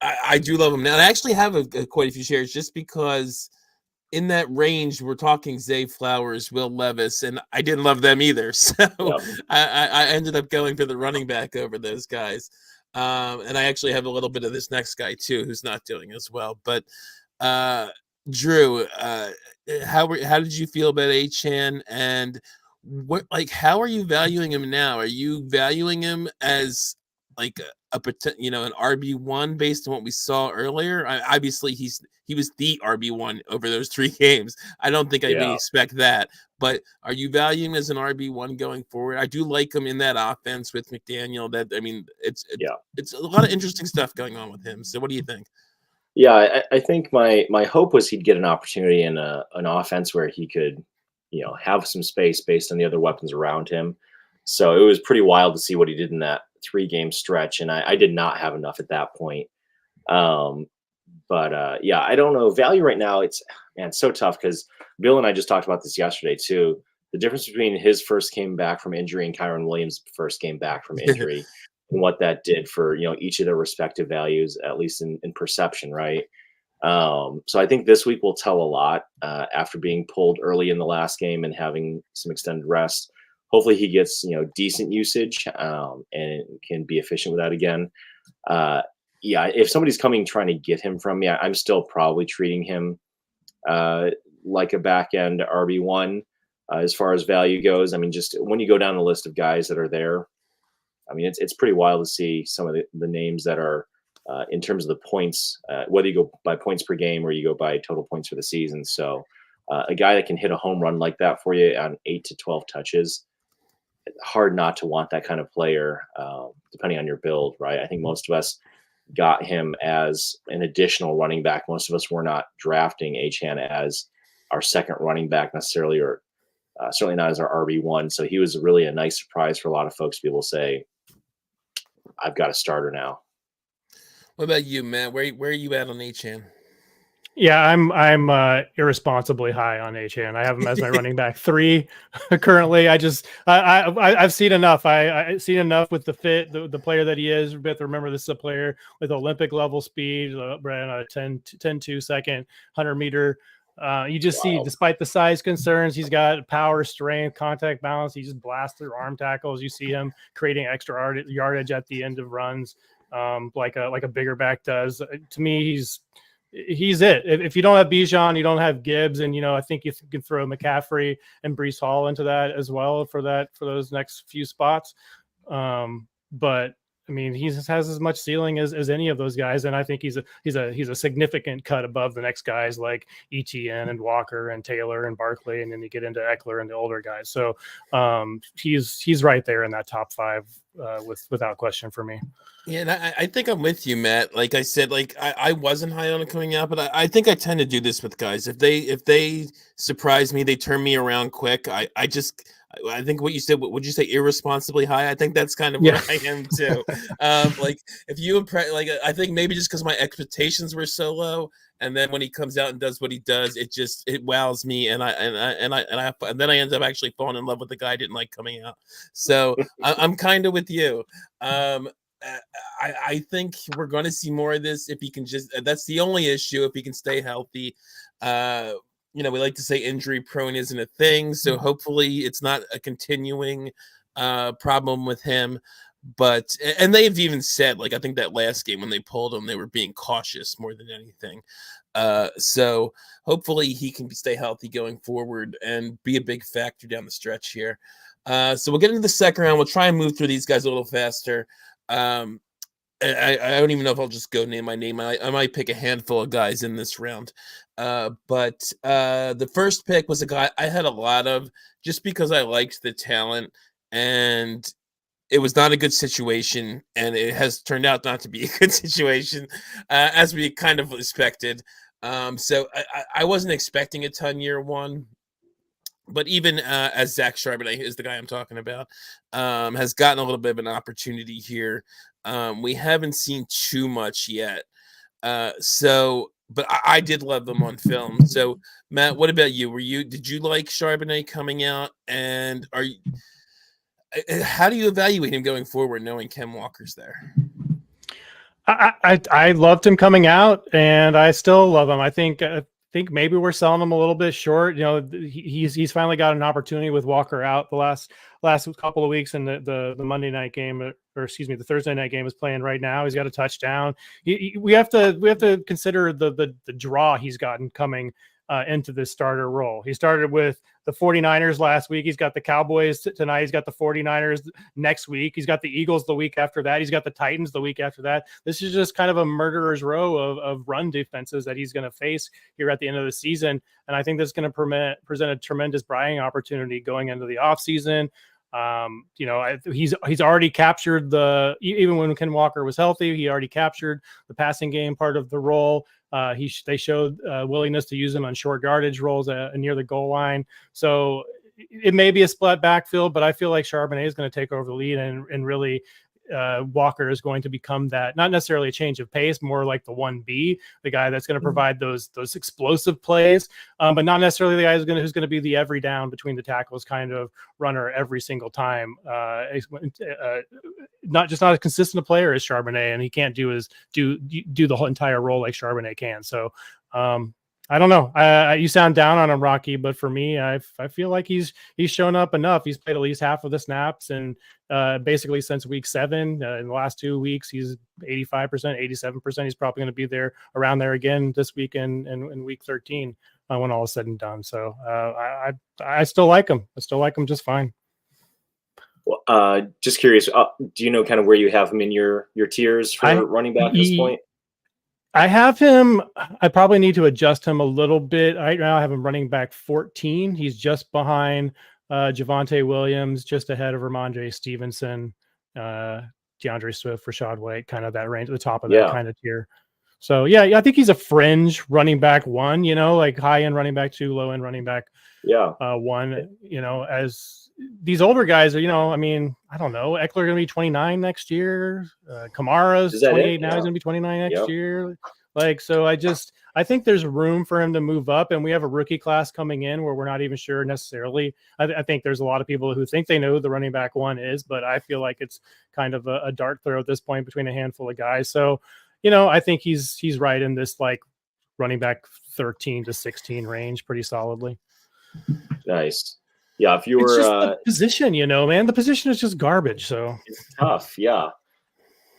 I do love him now. I actually have quite a few shares just because in that range we're talking Zay Flowers, Will Levis, and I didn't love them either. So I ended up going for the running back over those guys. And I actually have a little bit of this next guy too, who's not doing as well. But Drew, how did you feel about Achane, and how are you valuing him now? Are you valuing him as like an RB1 based on what we saw earlier? Obviously he was the RB1 over those 3 games. I don't think I would expect that, but are you valuing him as an RB1 going forward? I do like him in that offense with McDaniel. It's a lot of interesting stuff going on with him. So what do you think? Yeah, I think my hope was he'd get an opportunity in an offense where he could, you know, have some space based on the other weapons around him. So it was pretty wild to see what he did in that 3-game stretch, and I did not have enough at that point. But I don't know. Value right now, it's so tough because Bill and I just talked about this yesterday too. The difference between his first game back from injury and Kyron Williams' first game back from injury and what that did for, you know, each of their respective values, at least in perception, right? So I think this week will tell a lot after being pulled early in the last game and having some extended rest. Hopefully he gets, you know, decent usage and can be efficient with that again. If somebody's coming trying to get him from me, I'm still probably treating him like a back end RB1 as far as value goes. I mean, just when you go down the list of guys that are there, I mean, it's pretty wild to see some of the names that are in terms of the points, whether you go by points per game or you go by total points for the season. So a guy that can hit a home run like that for you on 8 to 12 touches, hard not to want that kind of player, depending on your build, right? I think most of us got him as an additional running back. Most of us were not drafting Achane as our second running back necessarily, or certainly not as our RB1. So he was really a nice surprise for a lot of folks to be able to say, I've got a starter now. What about you, Matt? Where are you at on Achane? Yeah, I'm irresponsibly high on Achane. I have him as my running back 3 currently. I've seen enough. I've seen enough with the fit, the player that he is. We have to remember this is a player with Olympic level speed, ran a 10-2 second 100-meter. You just see, despite the size concerns, he's got power, strength, contact balance. He just blasts through arm tackles. You see him creating extra yardage at the end of runs, like a bigger back does. To me, he's it. If you don't have Bijan, you don't have Gibbs, and you know, I think you can throw McCaffrey and Breece Hall into that as well for those next few spots. but I mean, he has as much ceiling as any of those guys, and I think he's a significant cut above the next guys like ETN and Walker and Taylor and Barkley, and then you get into Eckler and the older guys. So he's right there in that top 5 without question for me. Yeah, and I think I'm with you, Matt. Like I said, like I wasn't high on it coming out, but I think I tend to do this with guys. If they surprise me, they turn me around quick. I think what you said, would you say irresponsibly high? I think that's kind of where I am too. Like if you like, I think maybe just because my expectations were so low, and then when he comes out and does what he does, it wows me, and then I end up actually falling in love with the guy I didn't like coming out. So I'm kind of with you. I think we're going to see more of this if he can just. That's the only issue, if he can stay healthy. We like to say injury prone isn't a thing, so hopefully it's not a continuing problem with him. But they've even said, like, I think that last game when they pulled him, they were being cautious more than anything. So hopefully he can stay healthy going forward and be a big factor down the stretch here. So we'll get into the second round. We'll try and move through these guys a little faster. I don't even know if I'll just go name by name. I might pick a handful of guys in this round. But the first pick was a guy I had a lot of just because I liked the talent, and it was not a good situation, and it has turned out not to be a good situation, as we kind of expected. So I wasn't expecting a ton year one. But even as Zach Charbonnet is the guy I'm talking about, has gotten a little bit of an opportunity here. We haven't seen too much yet. But I did love them on film. So Matt, what about you? Did you like Charbonnet coming out? And how do you evaluate him going forward, knowing Ken Walker's there? I loved him coming out, and I still love him. I think maybe we're selling him a little bit short. He's finally got an opportunity with Walker out the last couple of weeks, and the Monday night game, or excuse me, the Thursday night game is playing right now. He's got a touchdown. We have to consider the draw he's gotten coming into this starter role. He started with the 49ers last week. He's got the Cowboys tonight. He's got the 49ers next week. He's got the Eagles the week after that. He's got the Titans the week after that. This is just kind of a murderer's row of run defenses that he's going to face here at the end of the season. And I think that's going to present a tremendous buying opportunity going into the offseason. He's already captured even when Ken Walker was healthy, he already captured the passing game part of the role. They showed willingness to use him on short yardage roles near the goal line. So it may be a split backfield, but I feel like Charbonnet is going to take over the lead, and really Walker is going to become that, not necessarily a change of pace, more like the 1B, the guy that's going to provide those explosive plays, but not necessarily the guy who's going to be the every down between the tackles kind of runner every single time. Not a consistent a player as Charbonnet, and he can't do the whole entire role like Charbonnet can. So I don't know. You sound down on him, Rocky, but for me, I feel like he's shown up enough. He's played at least half of the snaps, and basically since week 7, in the last 2 weeks, he's 85%, 87%. He's probably going to be there around there again this week and week 13 when all is said and done. So I still like him. I still like him just fine. Well, just curious, do you know kind of where you have him in your tiers for running back at this point? I have him. I probably need to adjust him a little bit. Right now I have him running back 14. He's just behind Javonte Williams, just ahead of Ramondre Stevenson, DeAndre Swift, Rashad White, kind of that range at the top of that kind of tier. So yeah, I think he's a fringe running back 1, like high end running back 2, low end running back 1, as these older guys are, I don't know. Eckler going to be 29 next year. Kamara's 28 now. He's going to be 29 next year. So I think there's room for him to move up, and we have a rookie class coming in where we're not even sure necessarily. I think there's a lot of people who think they know who the running back 1 is, but I feel like it's kind of a dart throw at this point between a handful of guys. So, I think he's right in this like running back 13 to 16 range pretty solidly. Nice. Yeah, if you were the position, man, the position is just garbage. So it's tough. Yeah.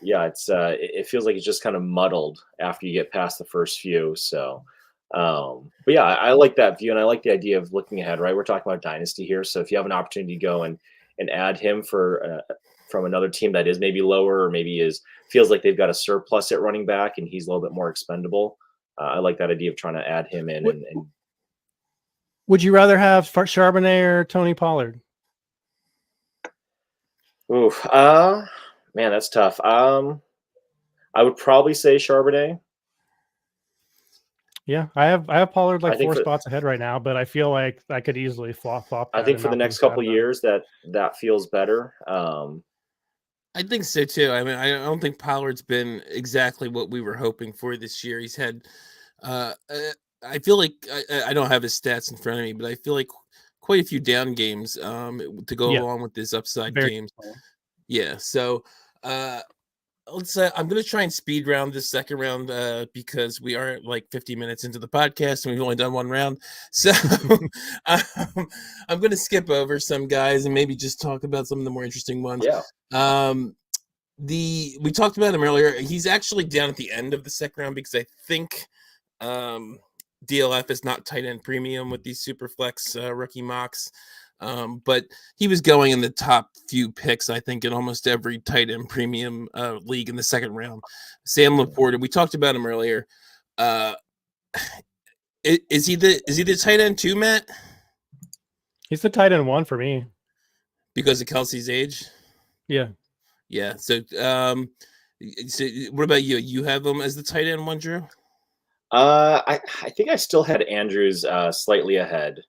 It's it feels like it's just kind of muddled after you get past the first few. So, but yeah, I like that view, and I like the idea of looking ahead. Right, we're talking about Dynasty here, so if you have an opportunity to go and and add him for from another team that is maybe lower, or maybe feels like they've got a surplus at running back and he's a little bit more expendable. I like that idea of trying to add him in. And would you rather have Charbonnet or Tony Pollard? Oof, man, that's tough. I would probably say Charbonnet. Yeah, I have Pollard like 4 for, spots ahead right now, but I feel like I could easily flop. I think for the next couple of years that feels better. I think so too. I mean, I don't think Pollard's been exactly what we were hoping for this year. He's had, I feel like I don't have his stats in front of me, but I feel like quite a few down games to go along with his upside games. Yeah. So let's I'm going to try and speed round this second round because we are like 50 minutes into the podcast and we've only done one round. So I'm going to skip over some guys and maybe just talk about some of the more interesting ones. Yeah. We talked about him earlier. He's actually down at the end of the second round because I think DLF is not tight end premium with these Superflex rookie mocks. But he was going in the top few picks, I think, in almost every tight end premium league in the second round. Sam Laporta, we talked about him earlier. Is he the tight end too, Matt? He's the tight end 1 for me. Because of Kelsey's age? Yeah. Yeah. So what about you? You have him as the tight end 1, Drew? I think I still had Andrews slightly ahead.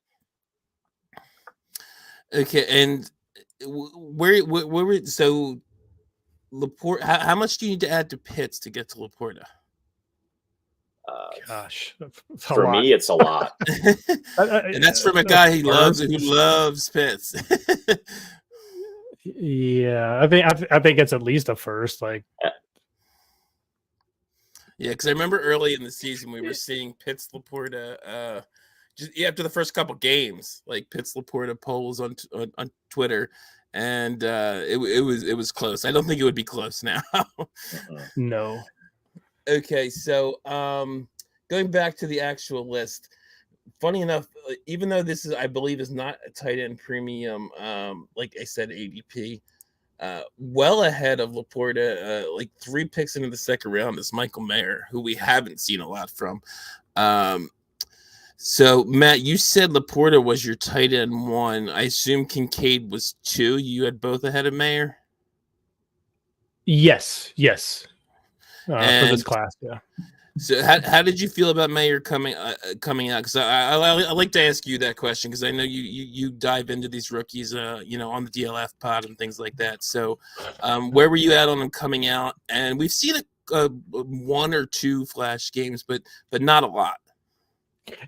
Okay, and where so Laporta? How much do you need to add to Pitts to get to Laporta? Gosh, for me, it's a lot, and that's from a guy who loves Pitts. Yeah, I think it's at least a first. Like, yeah, because I remember early in the season we were seeing Pitts Laporta. Just after the first couple games, like Pitts Laporta polls on Twitter, and it was close. I don't think it would be close now. No. Okay, so going back to the actual list, funny enough, even though this I believe is not a tight end premium, like I said, ADP, well ahead of Laporta, like 3 picks into the second round is Michael Mayer, who we haven't seen a lot from. So, Matt, you said Laporta was your tight end 1. I assume Kincaid was 2. You had both ahead of Mayer? Yes. For this class, yeah. So, how did you feel about Mayer coming out? Because I like to ask you that question because I know you dive into these rookies, on the DLF pod and things like that. So, where were you at on him coming out? And we've seen 1 or 2 flash games, but not a lot.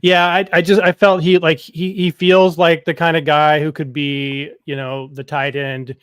Yeah, I felt he feels like the kind of guy who could be, the tight end,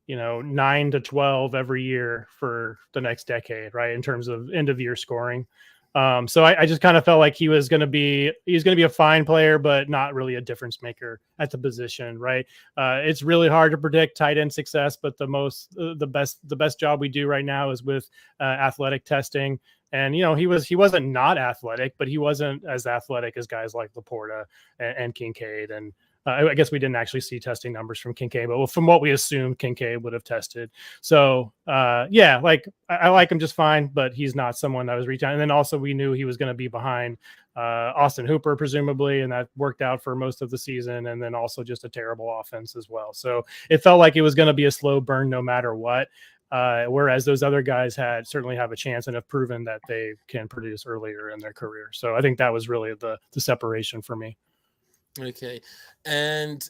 9 to 12 every year for the next decade, right? In terms of end of year scoring. So I just kind of felt like he's going to be a fine player, but not really a difference maker at the position, right? It's really hard to predict tight end success, but the best job we do right now is with athletic testing. And, he wasn't not athletic, but he wasn't as athletic as guys like Laporta and Kincaid. And I guess we didn't actually see testing numbers from Kincaid, but from what we assumed, Kincaid would have tested. So, yeah, like I like him just fine, but he's not someone that was reaching out. And then also we knew he was going to be behind Austin Hooper, presumably, and that worked out for most of the season. And then also just a terrible offense as well. So it felt like it was going to be a slow burn no matter what. Whereas those other guys certainly have a chance and have proven that they can produce earlier in their career. So I think that was really the separation for me. Okay. And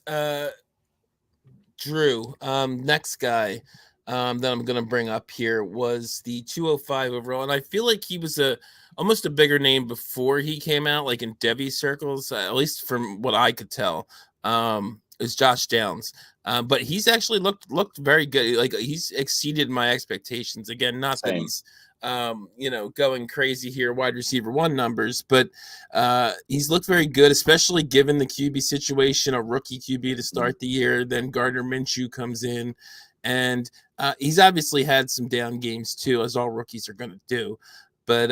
Drew, next guy that I'm going to bring up here was the 205 overall. And I feel like he was almost a bigger name before he came out, like in Devy circles, at least from what I could tell. Is Josh Downs. But he's actually looked very good. Like he's exceeded my expectations. Again, not that he's going crazy here, wide receiver 1 numbers, but he's looked very good, especially given the QB situation, a rookie QB to start the year. Then Gardner Minshew comes in, and he's obviously had some down games too, as all rookies are going to do. But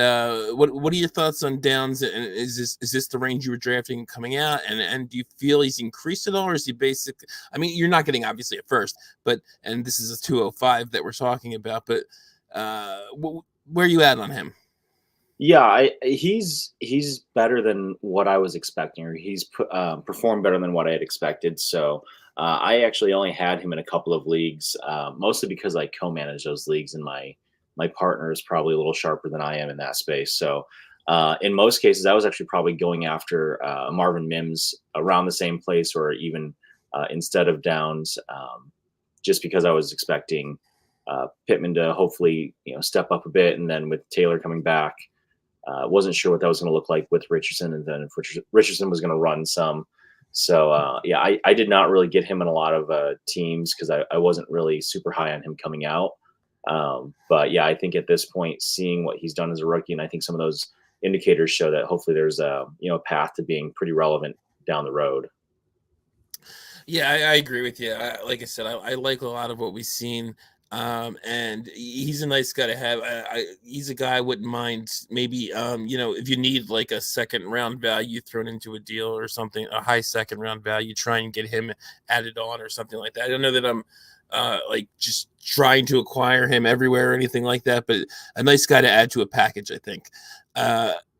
what are your thoughts on Downs? And is this the range you were drafting coming out? And do you feel he's increased at all, or is he basic? I mean, you're not getting obviously at first, but and this is a 205 that we're talking about. But where are you at on him? Yeah, he's better than what I was expecting, or he's performed better than what I had expected. So I actually only had him in a couple of leagues, mostly because I co-manage those leagues, and my partner is probably a little sharper than I am in that space. So in most cases, I was actually probably going after Marvin Mims around the same place, or even instead of Downs, just because I was expecting Pittman to hopefully step up a bit, and then with Taylor coming back. Wasn't sure what that was going to look like with Richardson, and then if Richardson was going to run some. So, yeah, I did not really get him in a lot of teams because I wasn't really super high on him coming out. But, yeah, I think at this point, seeing what he's done as a rookie, and I think some of those indicators show that hopefully there's a path to being pretty relevant down the road. Yeah, I agree with you. Like I said, I like a lot of what we've seen. And he's a nice guy to have. He's a guy I wouldn't mind maybe if you need like a second round value thrown into a deal or something, a high second round value, try and get him added on or something like that. I don't know that I'm like just trying to acquire him everywhere or anything like that, but a nice guy to add to a package, I think.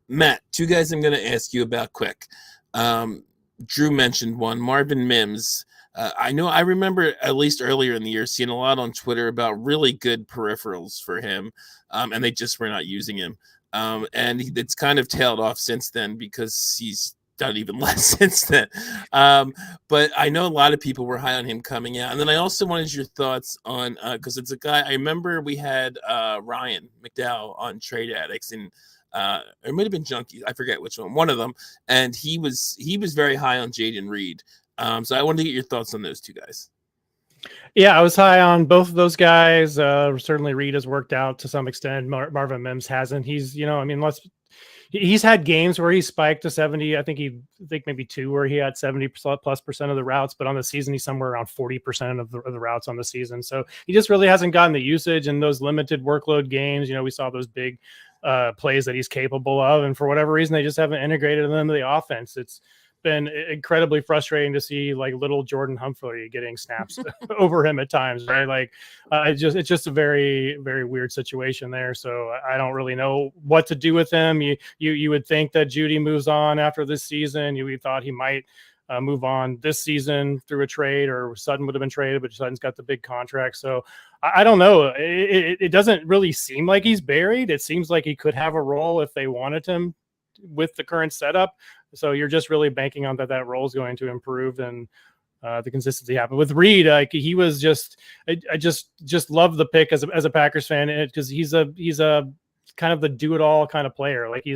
Matt, two guys I'm going to ask you about quick. Drew mentioned one, Marvin Mims. I remember at least earlier in the year seeing a lot on Twitter about really good peripherals for him, and they just were not using him. And it's kind of tailed off since then because he's done even less since then. But I know a lot of people were high on him coming out. And then I also wanted your thoughts on because it's a guy I remember we had Ryan McDowell on Trade Addicts, and it might have been Junkies. I forget which one of them. And he was very high on Jaden Reed. So I wanted to get your thoughts on those two guys. Yeah, I was high on both of those guys. Certainly Reed has worked out to some extent. Marvin Mims hasn't. He's, he's had games where he spiked to 70. I think maybe two where he had 70+% of the routes, but on the season, he's somewhere around 40% of the routes on the season. So he just really hasn't gotten the usage in those limited workload games. We saw those big plays that he's capable of. And for whatever reason, they just haven't integrated them into the offense. It's been incredibly frustrating to see like little Jordan Humphrey getting snaps over him at times, right? Like it's just a very, very weird situation there. So I don't really know what to do with him. You would think that Judy moves on after this season. You thought he might move on this season through a trade, or Sutton would have been traded, but Sutton's got the big contract. So I don't know. It doesn't really seem like he's buried. It seems like he could have a role if they wanted him with the current setup. So you're just really banking on that role is going to improve and the consistency happen. With Reed, like he was I just love the pick as a Packers fan, because he's a kind of the do it all kind of player. Like he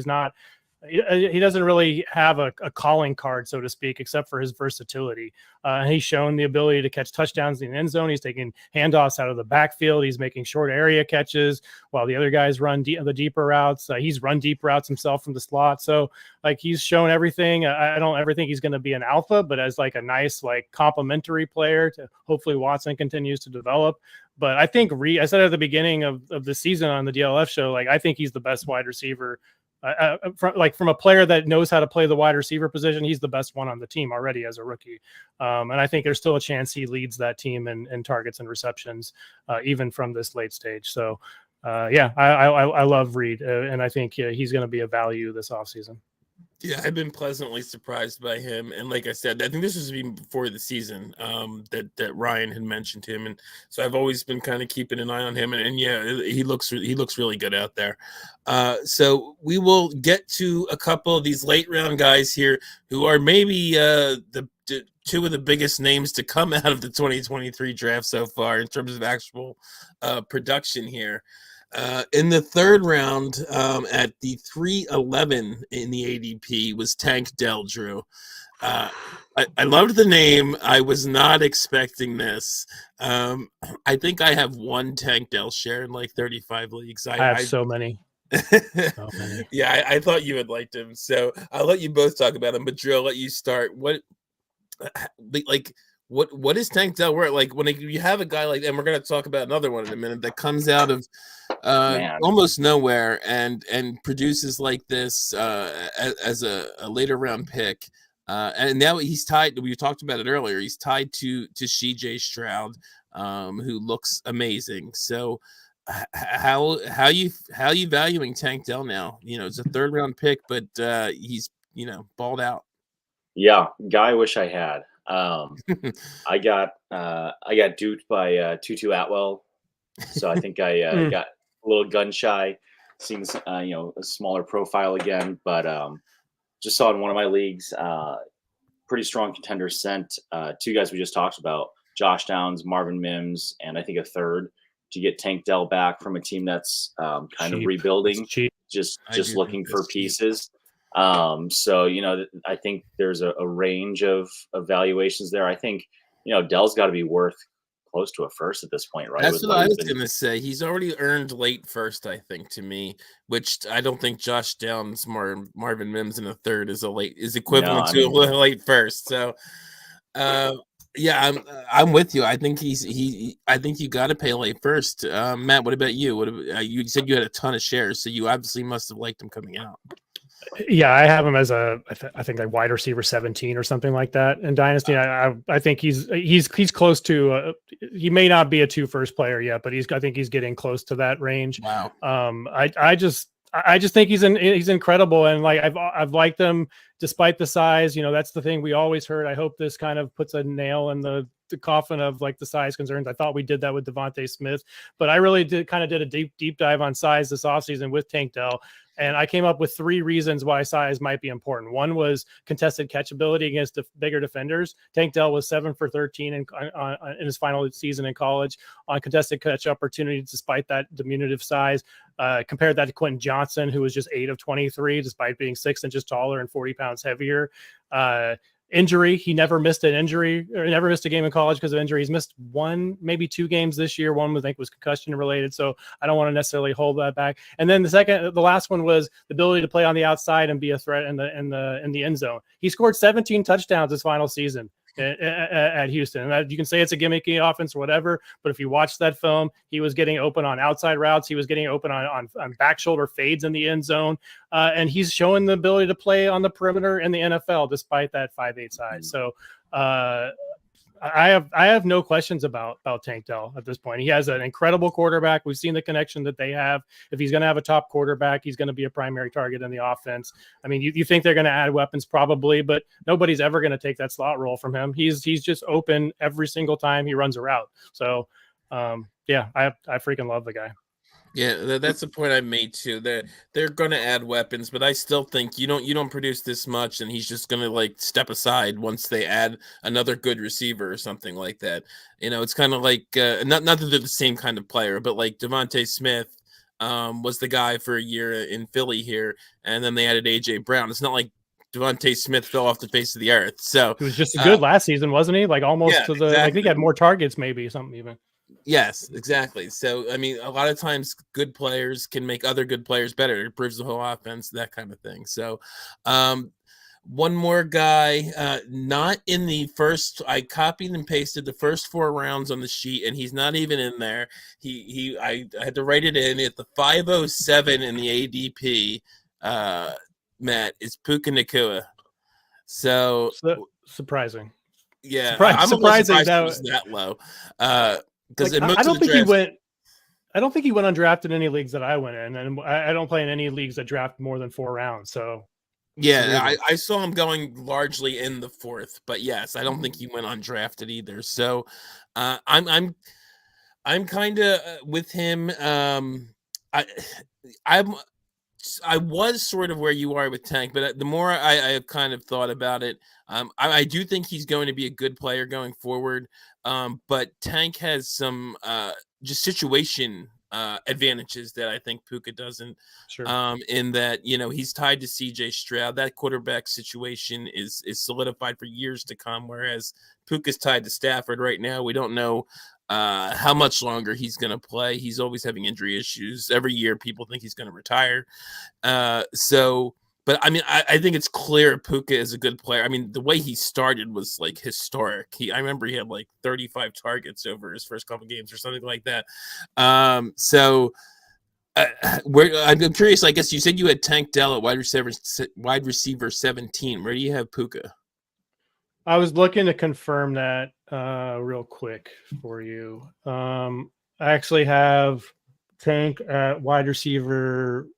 doesn't really have a calling card, so to speak, except for his versatility. He's shown the ability to catch touchdowns in the end zone. He's taking handoffs out of the backfield. He's making short area catches while the other guys run the deeper routes. He's run deep routes himself from the slot. So like he's shown everything. I don't ever think he's going to be an alpha, but as like a nice like complementary player to hopefully Watson continues to develop. But I think Reed, I said at the beginning of the season on the DLF show, like I think he's the best wide receiver. From a player that knows how to play the wide receiver position, he's the best one on the team already as a rookie. And I think there's still a chance he leads that team in targets and receptions, even from this late stage. So, I love Reed, and I think he's going to be a value this offseason. Yeah, I've been pleasantly surprised by him, and like I said, I think this was even before the season that Ryan had mentioned him, and so I've always been kind of keeping an eye on him, and yeah, he looks really good out there. So we will get to a couple of these late round guys here who are maybe the two of the biggest names to come out of the 2023 draft so far in terms of actual production here. In the third round, at the 311 in the ADP was Tank Dell, Drew. I loved the name. I was not expecting this. I think I have one Tank Dell share in like 35 leagues. I have so many. Yeah, I thought you had liked him. So I'll let you both talk about him. But Drew, I'll let you start. What is Tank Dell worth? Like when you have a guy like, and we're going to talk about another one in a minute, that comes out of Man. almost nowhere, and produces like this as a later round pick. And now he's tied. We talked about it earlier. He's tied to CJ Stroud, who looks amazing. So, how you valuing Tank Dell now? It's a 3rd round pick, but he's balled out. Yeah, guy I wish I had. I got duped by Tutu Atwell, so I think I got a little gun shy. Seems a smaller profile again, but just saw in one of my leagues, pretty strong contenders sent 2 guys we just talked about, Josh Downs, Marvin Mims, and I think a 3rd to get Tank Dell back from a team that's kind of rebuilding, just looking for pieces. So I think there's a range of valuations there. I think Dell's got to be worth close to a 1st at this point, right? That's what I was going to say. He's already earned late 1st, I think, to me, which I don't think Josh Downs, Marvin Mims in a 3rd is equivalent to a late 1st. So, yeah, I'm with you. I think I think you got to pay late 1st. Matt, what about you? You said you had a ton of shares, so you obviously must have liked him coming out. Yeah, I have him as I think like wide receiver 17 or something like that in Dynasty. I think he's close to. He may not be a 2 first player yet, but I think he's getting close to that range. Wow. I just think he's incredible, and like I've liked him despite the size. That's the thing we always heard. I hope this kind of puts a nail in the coffin of like the size concerns. I thought we did that with Devontae Smith, but I really did a deep dive on size this offseason with Tank Dell. And I came up with 3 reasons why size might be important. One was contested catchability against bigger defenders. Tank Dell was 7 for 13 in his final season in college on contested catch opportunities, despite that diminutive size. Compared that to Quentin Johnson, who was just 8 of 23, despite being 6 inches taller and 40 pounds heavier. Injury, he never missed an injury or never missed a game in college because of injury. He's missed 1, maybe 2 games this year. One I think was concussion related, so I don't want to necessarily hold that back. And then the last one was the ability to play on the outside and be a threat in the end zone. He scored 17 touchdowns this final season at Houston. And you can say it's a gimmicky offense or whatever, but if you watch that film, he was getting open on outside routes. He was getting open on back shoulder fades in the end zone. And he's showing the ability to play on the perimeter in the NFL, despite that 5'8" size. So I have no questions about Tank Dell at this point. He has an incredible quarterback. We've seen the connection that they have. If he's going to have a top quarterback, he's going to be a primary target in the offense. I mean, you think they're going to add weapons probably, but nobody's ever going to take that slot role from him. He's just open every single time he runs a route. So yeah, I freaking love the guy. Yeah, that's the point I made too. They're going to add weapons, but I still think you don't produce this much, and he's just going to like step aside once they add another good receiver or something like that. It's kind of like not that they're the same kind of player, but like Devontae Smith was the guy for a year in Philly here, and then they added AJ Brown. It's not like Devontae Smith fell off the face of the earth. So he was just good last season, wasn't he? Like almost to the. Exactly. I think he had more targets, maybe something even. Yes, exactly. So, I mean, a lot of times good players can make other good players better. It improves the whole offense, that kind of thing. So, one more guy, not in the first, I copied and pasted the first 4 rounds on the sheet, and he's not even in there. I had to write it in at the 507 in the ADP, Matt, is Puka Nacua. So surprising. Yeah. I'm surprising that was that low. Because I don't think he went undrafted in any leagues that I went in, and I don't play in any leagues that draft more than 4 rounds. So yeah, I saw him going largely in the 4th, but yes, I don't think he went undrafted either. So I'm kind of with him. I was sort of where you are with Tank, but the more I have kind of thought about it, I do think he's going to be a good player going forward. But Tank has some just situation advantages that I think Puka doesn't. Sure. In that, he's tied to CJ Stroud. That quarterback situation is solidified for years to come, whereas Puka's tied to Stafford right now. We don't know how much longer he's going to play. He's always having injury issues. Every year people think he's going to retire. But I mean, I think it's clear Puka is a good player. I mean, the way he started was like historic. I remember he had like 35 targets over his first couple games or something like that. So I'm curious. I guess you said you had Tank Dell at wide receiver 17. Where do you have Puka? I was looking to confirm that real quick for you. I actually have Tank at wide receiver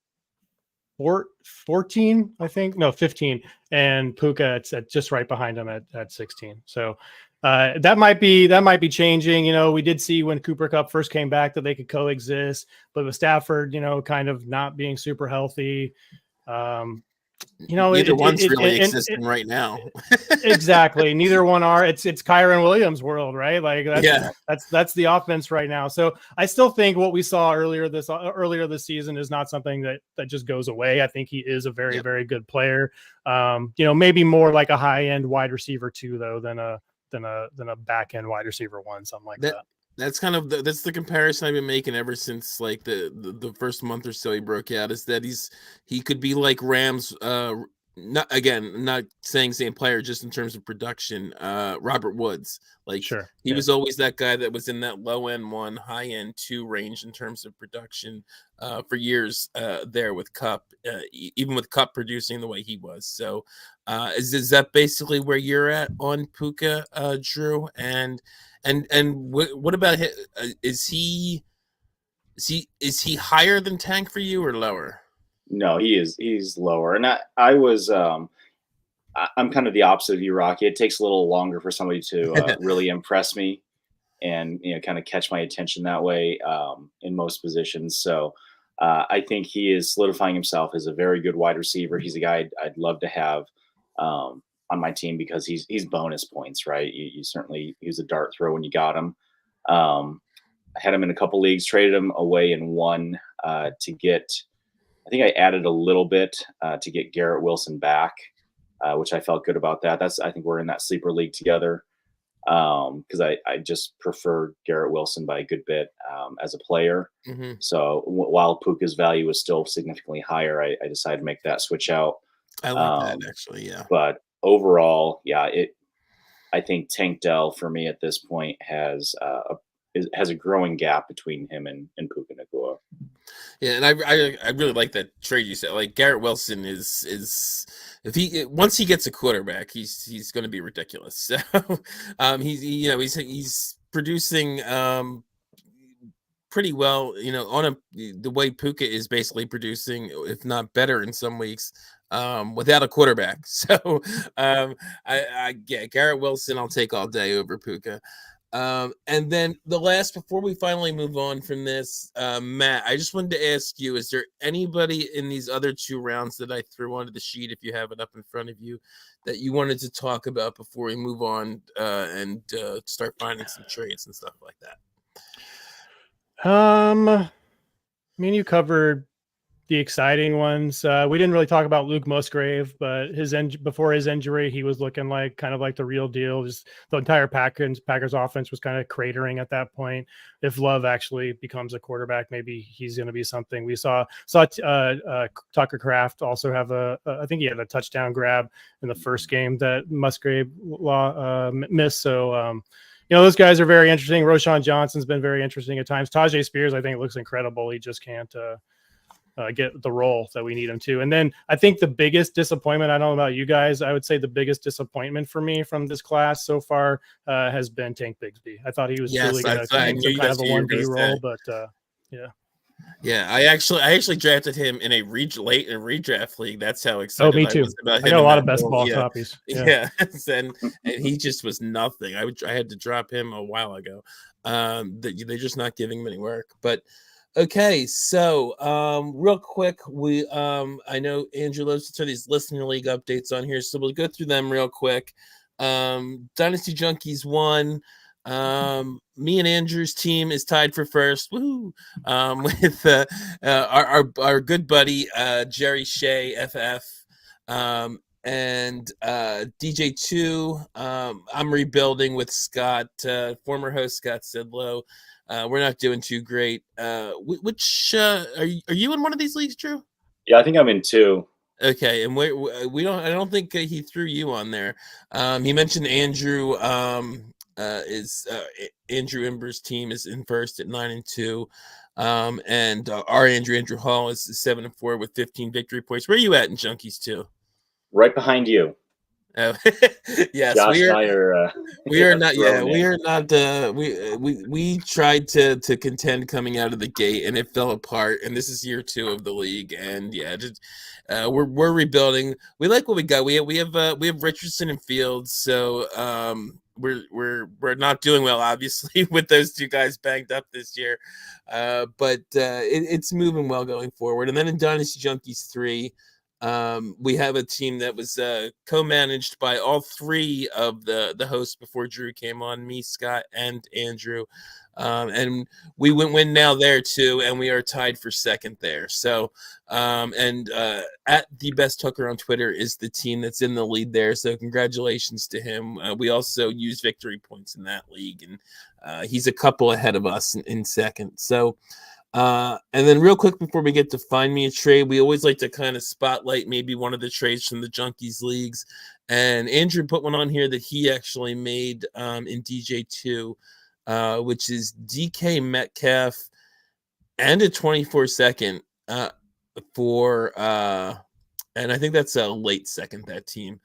14, I think. No, 15. And Puka at just right behind him at 16. So that might be changing. You know, we did see when Cooper Kupp first came back that they could coexist, but with Stafford, you know, kind of not being super healthy, you know, Neither one's really existing right now. Exactly. Neither one are. It's Kyron Williams world, right? Like Yeah. that's the offense right now. So I still think what we saw earlier this season is not something that just goes away. I think he is a very very good player. You know, maybe more like a high end wide receiver 2 though than a back end wide receiver 1, something like that. That's kind of that's the comparison I've been making ever since like the first month or so he broke out, is that he could be like Rams, not saying same player, just in terms of production, Robert Woods. Like Sure. he was always that guy that was in that low end 1, high end 2 range in terms of production for years there with Kupp, even with Kupp producing the way he was. So is that basically where you're at on Puka, Drew? And what about him? Is he higher than Tank for you or lower? No, he's lower. And I'm kind of the opposite of you, Rocky. It takes a little longer for somebody to really impress me and, you know, kind of catch my attention that way in most positions. So I think he is solidifying himself as a very good wide receiver. He's a guy I'd love to have on my team because he's bonus points, right? You certainly use a dart throw when you got him. I had him in a couple leagues, traded him away in one to get. I think I added a little bit to get Garrett Wilson back, which I felt good about that. I think we're in that sleeper league together because I just prefer Garrett Wilson by a good bit as a player. Mm-hmm. So while Puka's value is still significantly higher, I decided to make that switch out. I like that actually, yeah. But overall, yeah, I think Tank Dell for me at this point has a growing gap between him and Puka Nacua. Yeah, and I really like that trade you said. Like Garrett Wilson is if he once he gets a quarterback, he's going to be ridiculous. So he's producing pretty well, you know, on the way Puka is basically producing, if not better in some weeks, without a quarterback. So I get Garrett Wilson I'll take all day over Puka. And then before we finally move on from this, Matt, I just wanted to ask you, is there anybody in these other 2 rounds that I threw onto the sheet, if you have it up in front of you, that you wanted to talk about before we move on and start finding some trades and stuff like that? I mean, you covered the exciting ones. We didn't really talk about Luke Musgrave, but before his injury, he was looking like kind of like the real deal. Just the entire Packers offense was kind of cratering at that point. If Love actually becomes a quarterback, maybe he's going to be something. We saw Tucker Kraft also have I think he had a touchdown grab in the first game that Musgrave missed. So, you know, those guys are very interesting. Roshan Johnson's been very interesting at times. Tajay Spears, I think, looks incredible. He just can't get the role that we need him to. And then I think the biggest disappointment, I don't know about you guys, I would say the biggest disappointment for me from this class so far has been Tank Bigsby. I thought he was really going to kind of a 1B role, but yeah. Yeah, I actually drafted him in a late in redraft league. That's how excited me too. I was about him. I got a lot of best ball copies. Yeah. and he just was nothing. I had to drop him a while ago. They're just not giving him any work. But okay, so real quick, I know Andrew loves to turn these listener league updates on here, so we'll go through them real quick. Dynasty Junkies won. Me and Andrew's team is tied for first. Woohoo! With our good buddy Jerry Shea FF and DJ2. I'm rebuilding with Scott, former host Scott Sidlow. We're not doing too great. Which are you in one of these leagues, Drew? Yeah, I think I'm in 2. Okay, and we don't. I don't think he threw you on there. He mentioned Andrew Andrew Ember's team is in first at 9-2. And our Andrew Hall is 7-4 with 15 victory points. Where are you at in Junkies too? Right behind you. Oh, yes, Josh and I are. We are not. Yeah, thrown we in. are not. We tried to contend coming out of the gate, and it fell apart. And this is year 2 of the league, and yeah, just, we're rebuilding. We like what we got. We have Richardson and Fields, so we're not doing well, obviously, with those two guys banged up this year. But it's moving well going forward. And then in Dynasty Junkies 3. We have a team that was co-managed by all 3 of the hosts before Drew came on, me, Scott, and Andrew. And we win now there too, and we are tied for second there. So, at the best hooker on Twitter is the team that's in the lead there. So congratulations to him. We also use victory points in that league, and he's a couple ahead of us in second. So. And then real quick before we get to find me a trade, we always like to kind of spotlight maybe one of the trades from the Junkies leagues. And Andrew put one on here that he actually made in DJ2, which is DK Metcalf and a 24-second for and I think that's a late second, that team.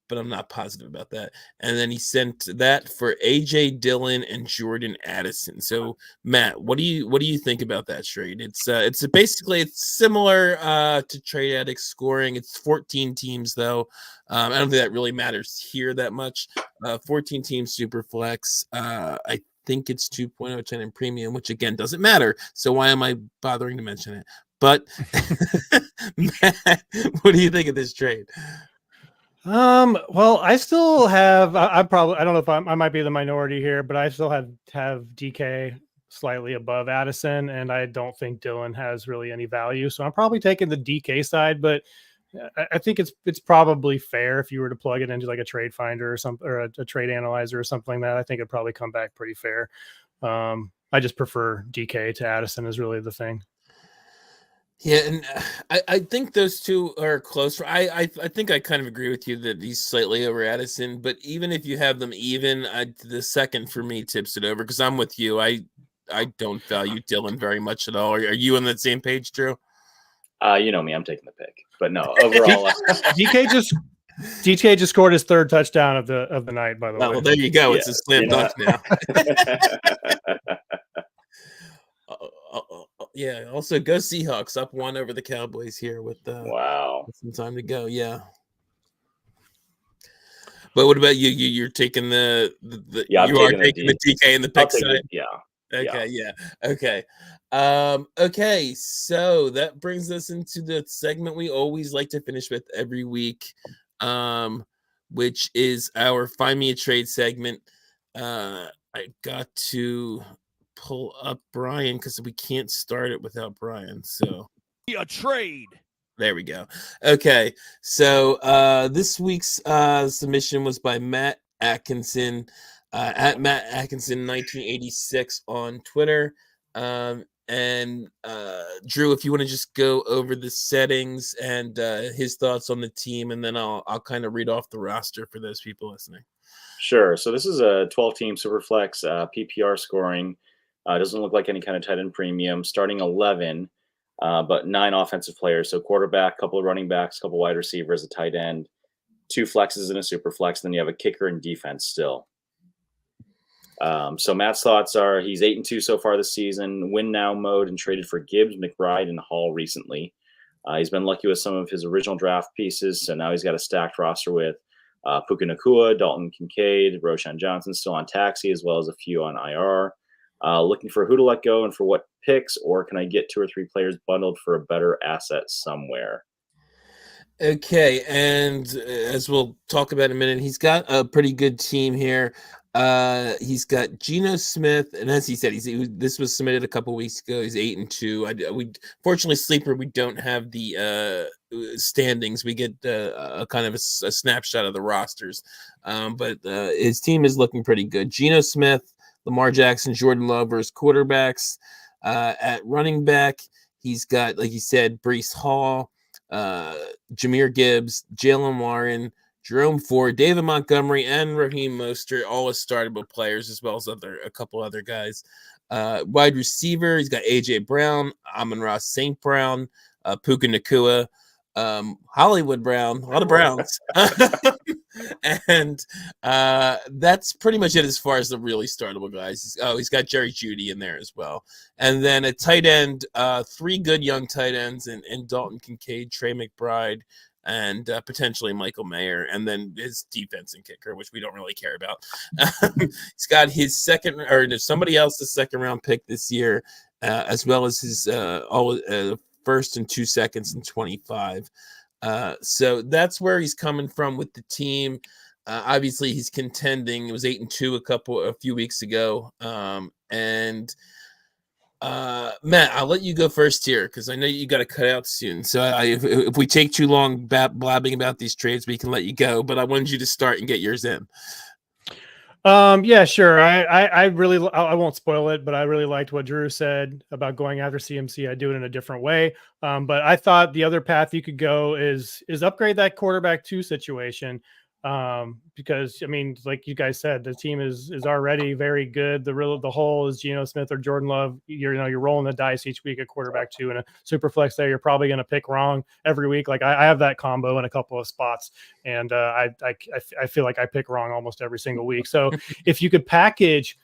But I'm not positive about that. And then he sent that for AJ Dillon and Jordan Addison. So Matt, what do you think about that trade? It's basically it's similar to Trade Addicts scoring. It's 14 teams though. I don't think that really matters here that much. 14 teams super flex. I think it's 2.010 in premium, which again doesn't matter. So why am I bothering to mention it? But Matt, what do you think of this trade? Well, I still have, I don't know if I might be the minority here, but I still have DK slightly above Addison, and I don't think Dillon has really any value. So I'm probably taking the DK side, but I think it's probably fair if you were to plug it into like a trade finder or something, or a trade analyzer or something like that. I think it'd probably come back pretty fair. I just prefer DK to Addison is really the thing. Yeah, and I think those two are close. I think I kind of agree with you that he's slightly over Addison, but even if you have them even, the second for me tips it over because I'm with you. I don't value Dillon very much at all. Are you on that same page, Drew? You know me, I'm taking the pick, but no, overall, DK just scored his 3rd touchdown of the night. By the way, well, there you go. Yeah, it's a slam dunk now. Yeah. Also, go Seahawks, up 1 over the Cowboys here with wow, with some time to go. Yeah. But what about you? You're taking the you are taking the DK and the pick side. Yeah. Okay. Yeah. Okay. Okay. So that brings us into the segment we always like to finish with every week, which is our Find Me a Trade segment. I got to pull up Brian because we can't start it without Brian. So a trade. There we go. Okay. So this week's submission was by Matt Atkinson at Matt Atkinson 1986 on Twitter. And Drew, if you want to just go over the settings and his thoughts on the team, and then I'll kind of read off the roster for those people listening. Sure. So this is a 12-team Superflex PPR scoring. Doesn't look like any kind of tight end premium. Starting 11, but 9 offensive players. So quarterback, couple of running backs, couple wide receivers, a tight end, 2 flexes and a Superflex. Then you have a kicker and defense still. So Matt's thoughts are he's 8-2 so far this season, win now mode, and traded for Gibbs, McBride, and Hall recently. He's been lucky with some of his original draft pieces, so now he's got a stacked roster with Puka Nacua, Dalton Kincaid, Roshan Johnson still on taxi, as well as a few on IR. Looking for who to let go and for what picks, or can I get 2 or 3 players bundled for a better asset somewhere? Okay, and as we'll talk about in a minute, he's got a pretty good team here. He's got Geno Smith, and as he said, this was submitted a couple weeks ago. He's 8-2. We fortunately, Sleeper, we don't have the standings. We get a kind of a snapshot of the rosters, but his team is looking pretty good. Geno Smith, Lamar Jackson, Jordan Love are his quarterbacks. At running back, he's got, like you said, Breece Hall, Jahmyr Gibbs, Jalen Warren, Jerome Ford, David Montgomery, and Raheem Mostert, all as startable players, as well as a couple other guys. Wide receiver, he's got A.J. Brown, Amon-Ra St. Brown, Puka Nacua, Hollywood Brown, a lot of Browns. And that's pretty much it as far as the really startable guys. He's got Jerry Jeudy in there as well. And then a tight end, 3 good young tight ends in Dalton Kincaid, Trey McBride, and potentially Michael Mayer, and then his defense and kicker, which we don't really care about. He's got his somebody else's second round pick this year, as well as his first and 2 seconds in 25. So that's where he's coming from with the team. Obviously, he's contending. It was 8-2 a few weeks ago, and. Matt, I'll let you go first here because I know you got to cut out soon. So if we take too long blabbing about these trades, we can let you go. But I wanted you to start and get yours in. Yeah, sure. I won't spoil it, but I really liked what Drew said about going after CMC. I do it in a different way. But I thought the other path you could go is upgrade that quarterback 2 situation. Because I mean, like you guys said, the team is already very good. The whole is Geno Smith or Jordan Love. You're rolling the dice each week at quarterback 2 in a super flex there. You're probably going to pick wrong every week. Like I have that combo in a couple of spots, and I feel like I pick wrong almost every single week. So if you could package.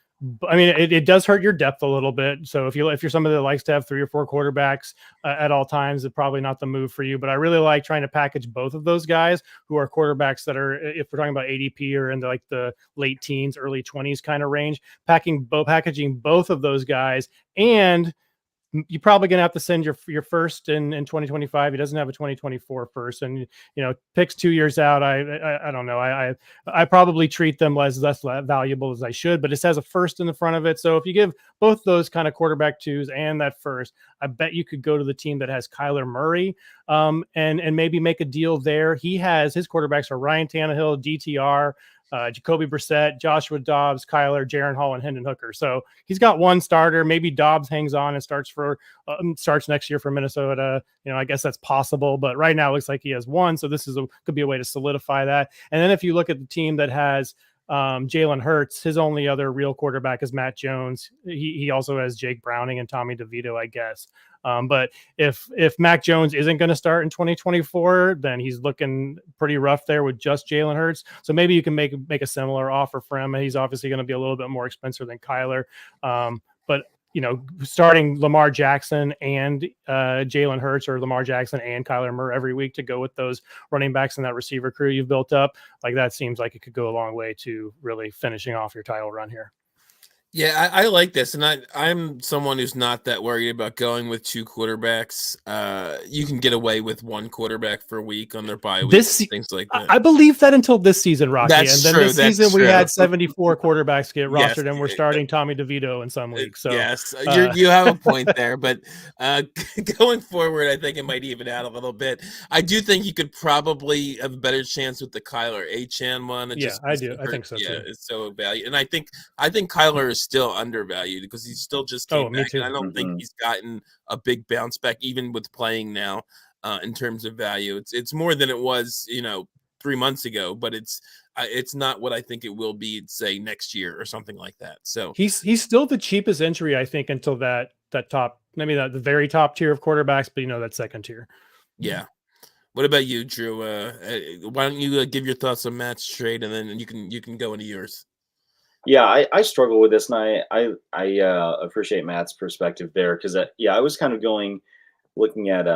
I mean, it does hurt your depth a little bit. So if you're somebody that likes to have 3 or 4 quarterbacks at all times, it's probably not the move for you. But I really like trying to package both of those guys who are quarterbacks that are, if we're talking about ADP or in the late teens, early 20s kind of range, packaging both of those guys. And you're probably going to have to send your first in 2025. He doesn't have a 2024 first, and picks 2 years out. I don't know. I probably treat them less valuable as I should, but it says a first in the front of it. So if you give both those kind of quarterback 2s and that first, I bet you could go to the team that has Kyler Murray, and maybe make a deal there. His quarterbacks are Ryan Tannehill, DTR, Jacoby Brissett, Joshua Dobbs, Kyler, Jaron Hall, and Hendon Hooker. So he's got 1 starter. Maybe Dobbs hangs on and starts next year for Minnesota. I guess that's possible, but right now it looks like he has 1. So this could be a way to solidify that. And then if you look at the team that has Jalen Hurts, his only other real quarterback is Matt Jones. He also has Jake Browning and Tommy DeVito, I guess. But if Mac Jones isn't going to start in 2024, then he's looking pretty rough there with just Jalen Hurts. So maybe you can make a similar offer for him. He's obviously going to be a little bit more expensive than Kyler. But starting Lamar Jackson and Jalen Hurts, or Lamar Jackson and Kyler Murray every week to go with those running backs and that receiver crew you've built up, like that seems like it could go a long way to really finishing off your title run here. Yeah, I like this, and I'm someone who's not that worried about going with 2 quarterbacks. You can get away with 1 quarterback for a week on their bye week, things like that. I believe that until this season, Rocky. That's and then true, this season we had 74 quarterbacks get rostered, and we're starting Tommy DeVito in some leagues. So yes, you have a point there, but going forward, I think it might even out a little bit. I do think you could probably have a better chance with the Kyler Achane one. I do. I think so too. Yeah, it's so valuable, and I think Kyler is still undervalued because he still just came back, and I don't think he's gotten a big bounce back even with playing now. In terms of value, it's more than it was 3 months ago, but it's not what I think it will be, say, next year or something like that. So he's still the cheapest entry, I think, until that top, maybe the very top tier of quarterbacks, but that second tier. Yeah. What about you, Drew? Why don't you give your thoughts on Matt's trade, and then you can go into yours. Yeah, I struggle with this, and I appreciate Matt's perspective there, because I was kind of looking at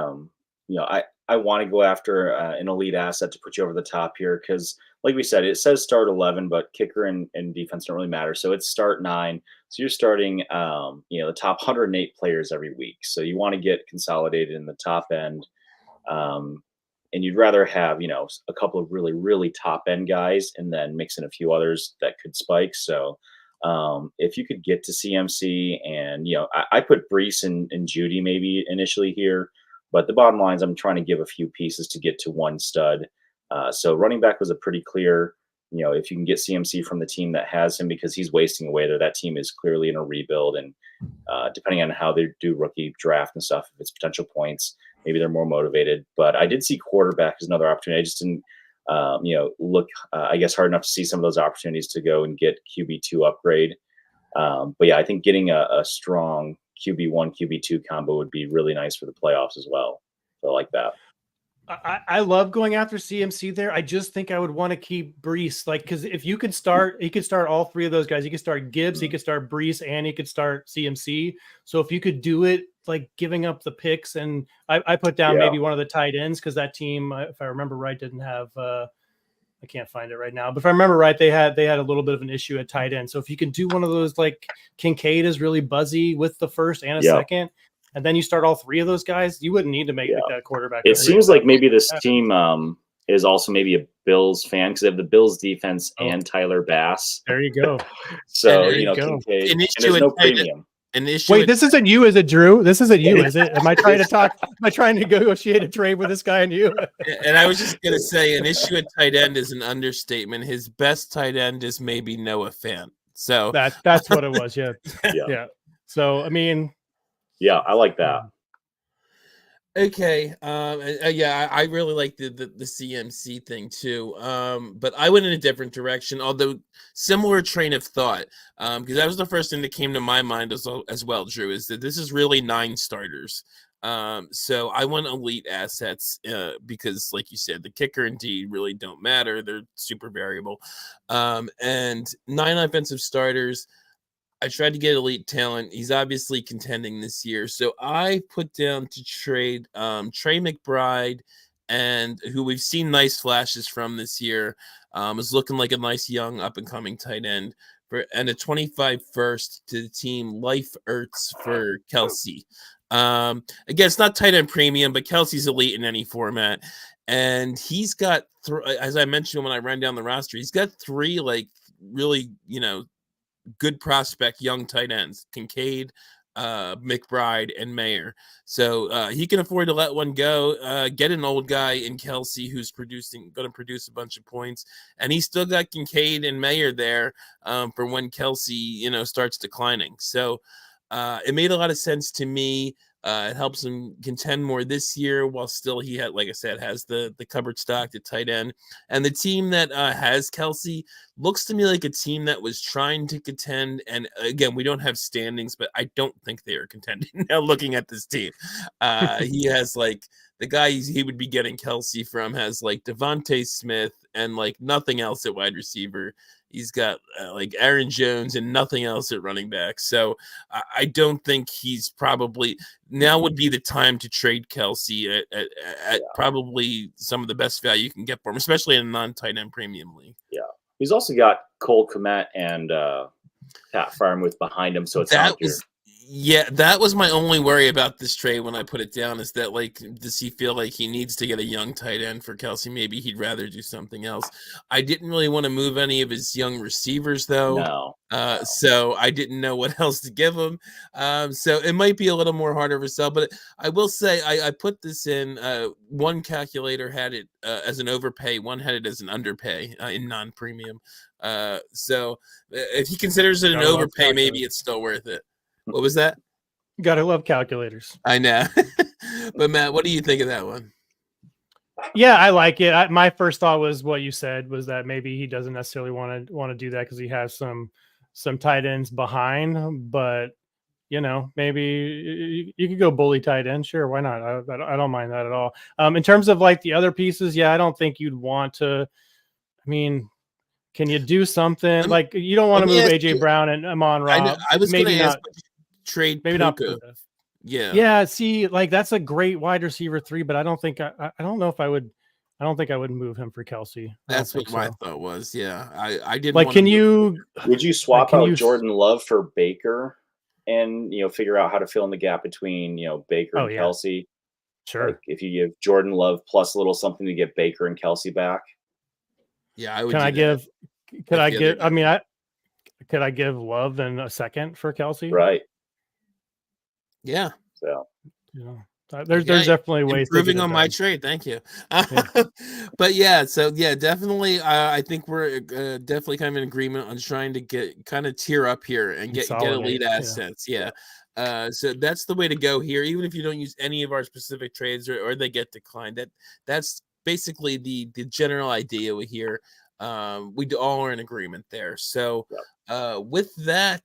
I want to go after an elite asset to put you over the top here, because like we said, it says start 11, but kicker and defense don't really matter. So it's start 9. So you're starting the top 108 players every week. So you want to get consolidated in the top end. And you'd rather have, a couple of really, really top end guys and then mix in a few others that could spike. So if you could get to CMC and, I put Brees and Jeudy maybe initially here, but the bottom line is I'm trying to give a few pieces to get to 1 stud. So running back was a pretty clear, if you can get CMC from the team that has him, because he's wasting away there, that team is clearly in a rebuild. And depending on how they do rookie draft and stuff, if it's potential points, maybe they're more motivated. But I did see quarterback as another opportunity. I just didn't look, I guess, hard enough to see some of those opportunities to go and get QB2 upgrade. But yeah, I think getting a strong QB1, QB2 combo would be really nice for the playoffs as well. So I like that. I love going after CMC there. I just think I would want to keep Brees, like, because if you could start, he could start all three of those guys. He could start Gibbs, he could start Brees, and he could start CMC. So if you could do it, like giving up the picks, and I put down maybe one of the tight ends because that team, if I remember right, didn't have. I can't find it right now, but if I remember right, they had a little bit of an issue at tight end. So if you can do one of those, like Kincaid is really buzzy with the first and a second. And then you start all three of those guys, you wouldn't need to make that quarterback. It seems like maybe this team is also maybe a Bills fan because they have the Bills defense and Tyler Bass. There you go. So, Kincaid, and there's no premium. Wait, this isn't you, is it, Drew? This isn't you, is it? Am I trying to talk? Am I trying to negotiate a trade with this guy and you? And I was just going to say, an issue at tight end is an understatement. His best tight end is maybe Noah Fant. So that's what it was. Yeah. So, I mean. Yeah, I like that. Okay. I really like the CMC thing too. But I went in a different direction, although similar train of thought. Because that was the first thing that came to my mind as well, Drew, is that this is really 9 starters. So I want elite assets because, like you said, the kicker and D really don't matter. They're super variable. And 9 offensive starters. I tried to get elite talent. He's obviously contending this year. So I put down to trade Trey McBride, and who we've seen nice flashes from this year, is looking like a nice young up-and-coming tight end, and a 25 first to the team, Life Ertz for Kelsey. Again, it's not tight end premium, but Kelsey's elite in any format. And he's got, as I mentioned when I ran down the roster, he's got 3 like really, good prospect young tight ends, Kincaid, McBride, and Mayer. So he can afford to let one go, get an old guy in Kelsey who's going to produce a bunch of points. And he's still got Kincaid and Mayer there for when Kelsey, starts declining. So it made a lot of sense to me. It helps him contend more this year while still he had, like I said, has the cupboard stocked at tight end. And the team that has Kelsey looks to me like a team that was trying to contend. And again, we don't have standings, but I don't think they are contending now looking at this team. He has like the guy he would be getting Kelsey from has like Devontae Smith and like nothing else at wide receiver. He's got like Aaron Jones and nothing else at running back. So I don't think he's probably now would be the time to trade Kelsey at probably some of the best value you can get for him, especially in a non-tight end premium league. Yeah. He's also got Cole Kmet and Pat Freiermuth behind him. So it's not that was my only worry about this trade when I put it down, is that, like, does he feel like he needs to get a young tight end for Kelsey? Maybe he'd rather do something else. I didn't really want to move any of his young receivers, though. No. So I didn't know what else to give him. So it might be a little more harder for sell, but I will say I put this in. One calculator had it as an overpay. One had it as an underpay in non-premium. So if he considers it an overpay, maybe it's still worth it. What was that? Gotta love calculators. I know. But Matt, what do you think of that one? Yeah, I like it. My first thought was what you said, was that maybe he doesn't necessarily want to do that because he has some tight ends behind. But maybe you could go bully tight end. Sure, why not? I don't mind that at all. In terms of like the other pieces, I don't think you'd want to. I mean, can you do something like you don't want to move AJ Brown and Amon-Ra? I was maybe not. Trade maybe Puka. Not. Yeah. See, like that's a great wide receiver 3, but I don't think I don't know if I would. I don't think I would move him for Kelsey. That's what my thought was. Yeah, I didn't. Like, would you swap out Jordan Love for Baker, and figure out how to fill in the gap between Baker and Kelsey? Sure. Like if you give Jordan Love plus a little something to get Baker and Kelsey back. Yeah, I would. Could I give Love and a second for Kelsey? Right. Yeah. So, there's definitely ways improving on my trade. Thank you. But definitely. I think we're definitely kind of in agreement on trying to get kind of tier up here and get elite assets. Yeah. So that's the way to go here. Even if you don't use any of our specific trades or they get declined, that's basically the general idea here. We all are in agreement there. So with that,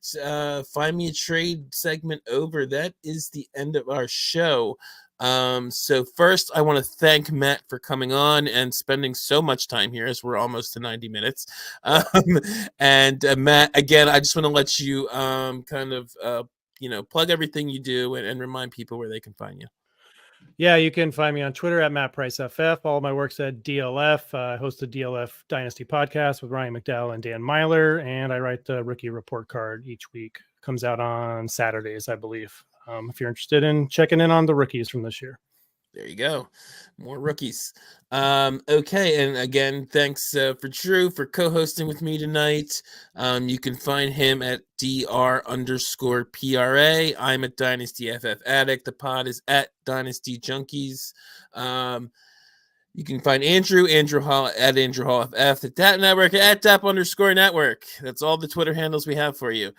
find me a trade segment over. That is the end of our show. So first I want to thank Matt for coming on and spending so much time here, as we're almost to 90 minutes. And Matt, again, I just want to let you kind of plug everything you do and remind people where they can find you. Yeah, you can find me on Twitter at MattPriceFF. All of my work's at DLF. I host the DLF Dynasty podcast with Ryan McDowell and Dan Myler, and I write the rookie report card each week. Comes out on Saturdays, I believe. If you're interested in checking in on the rookies from this year. There you go. More rookies. Okay. And again, thanks for Drew for co-hosting with me tonight. You can find him at DR_PRA. I'm at Dynasty FF Addict. The pod is at Dynasty Junkies. You can find Andrew Hall at Andrew Hall FF, the DAP Network at DAP_network. That's all the Twitter handles we have for you.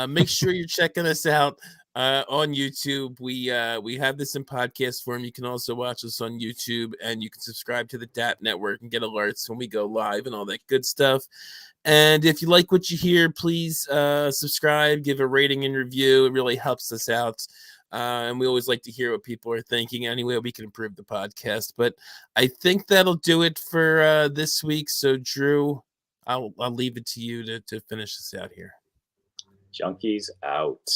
Make sure you're checking us out on YouTube. We have this in podcast form. You can also watch us on YouTube, and you can subscribe to the DAP Network and get alerts when we go live and all that good stuff. And if you like what you hear, please subscribe, give a rating and review. It really helps us out. And we always like to hear what people are thinking. Anyway, we can improve the podcast. But I think that'll do it for this week. So, Drew, I'll leave it to you to finish this out here. Junkies out.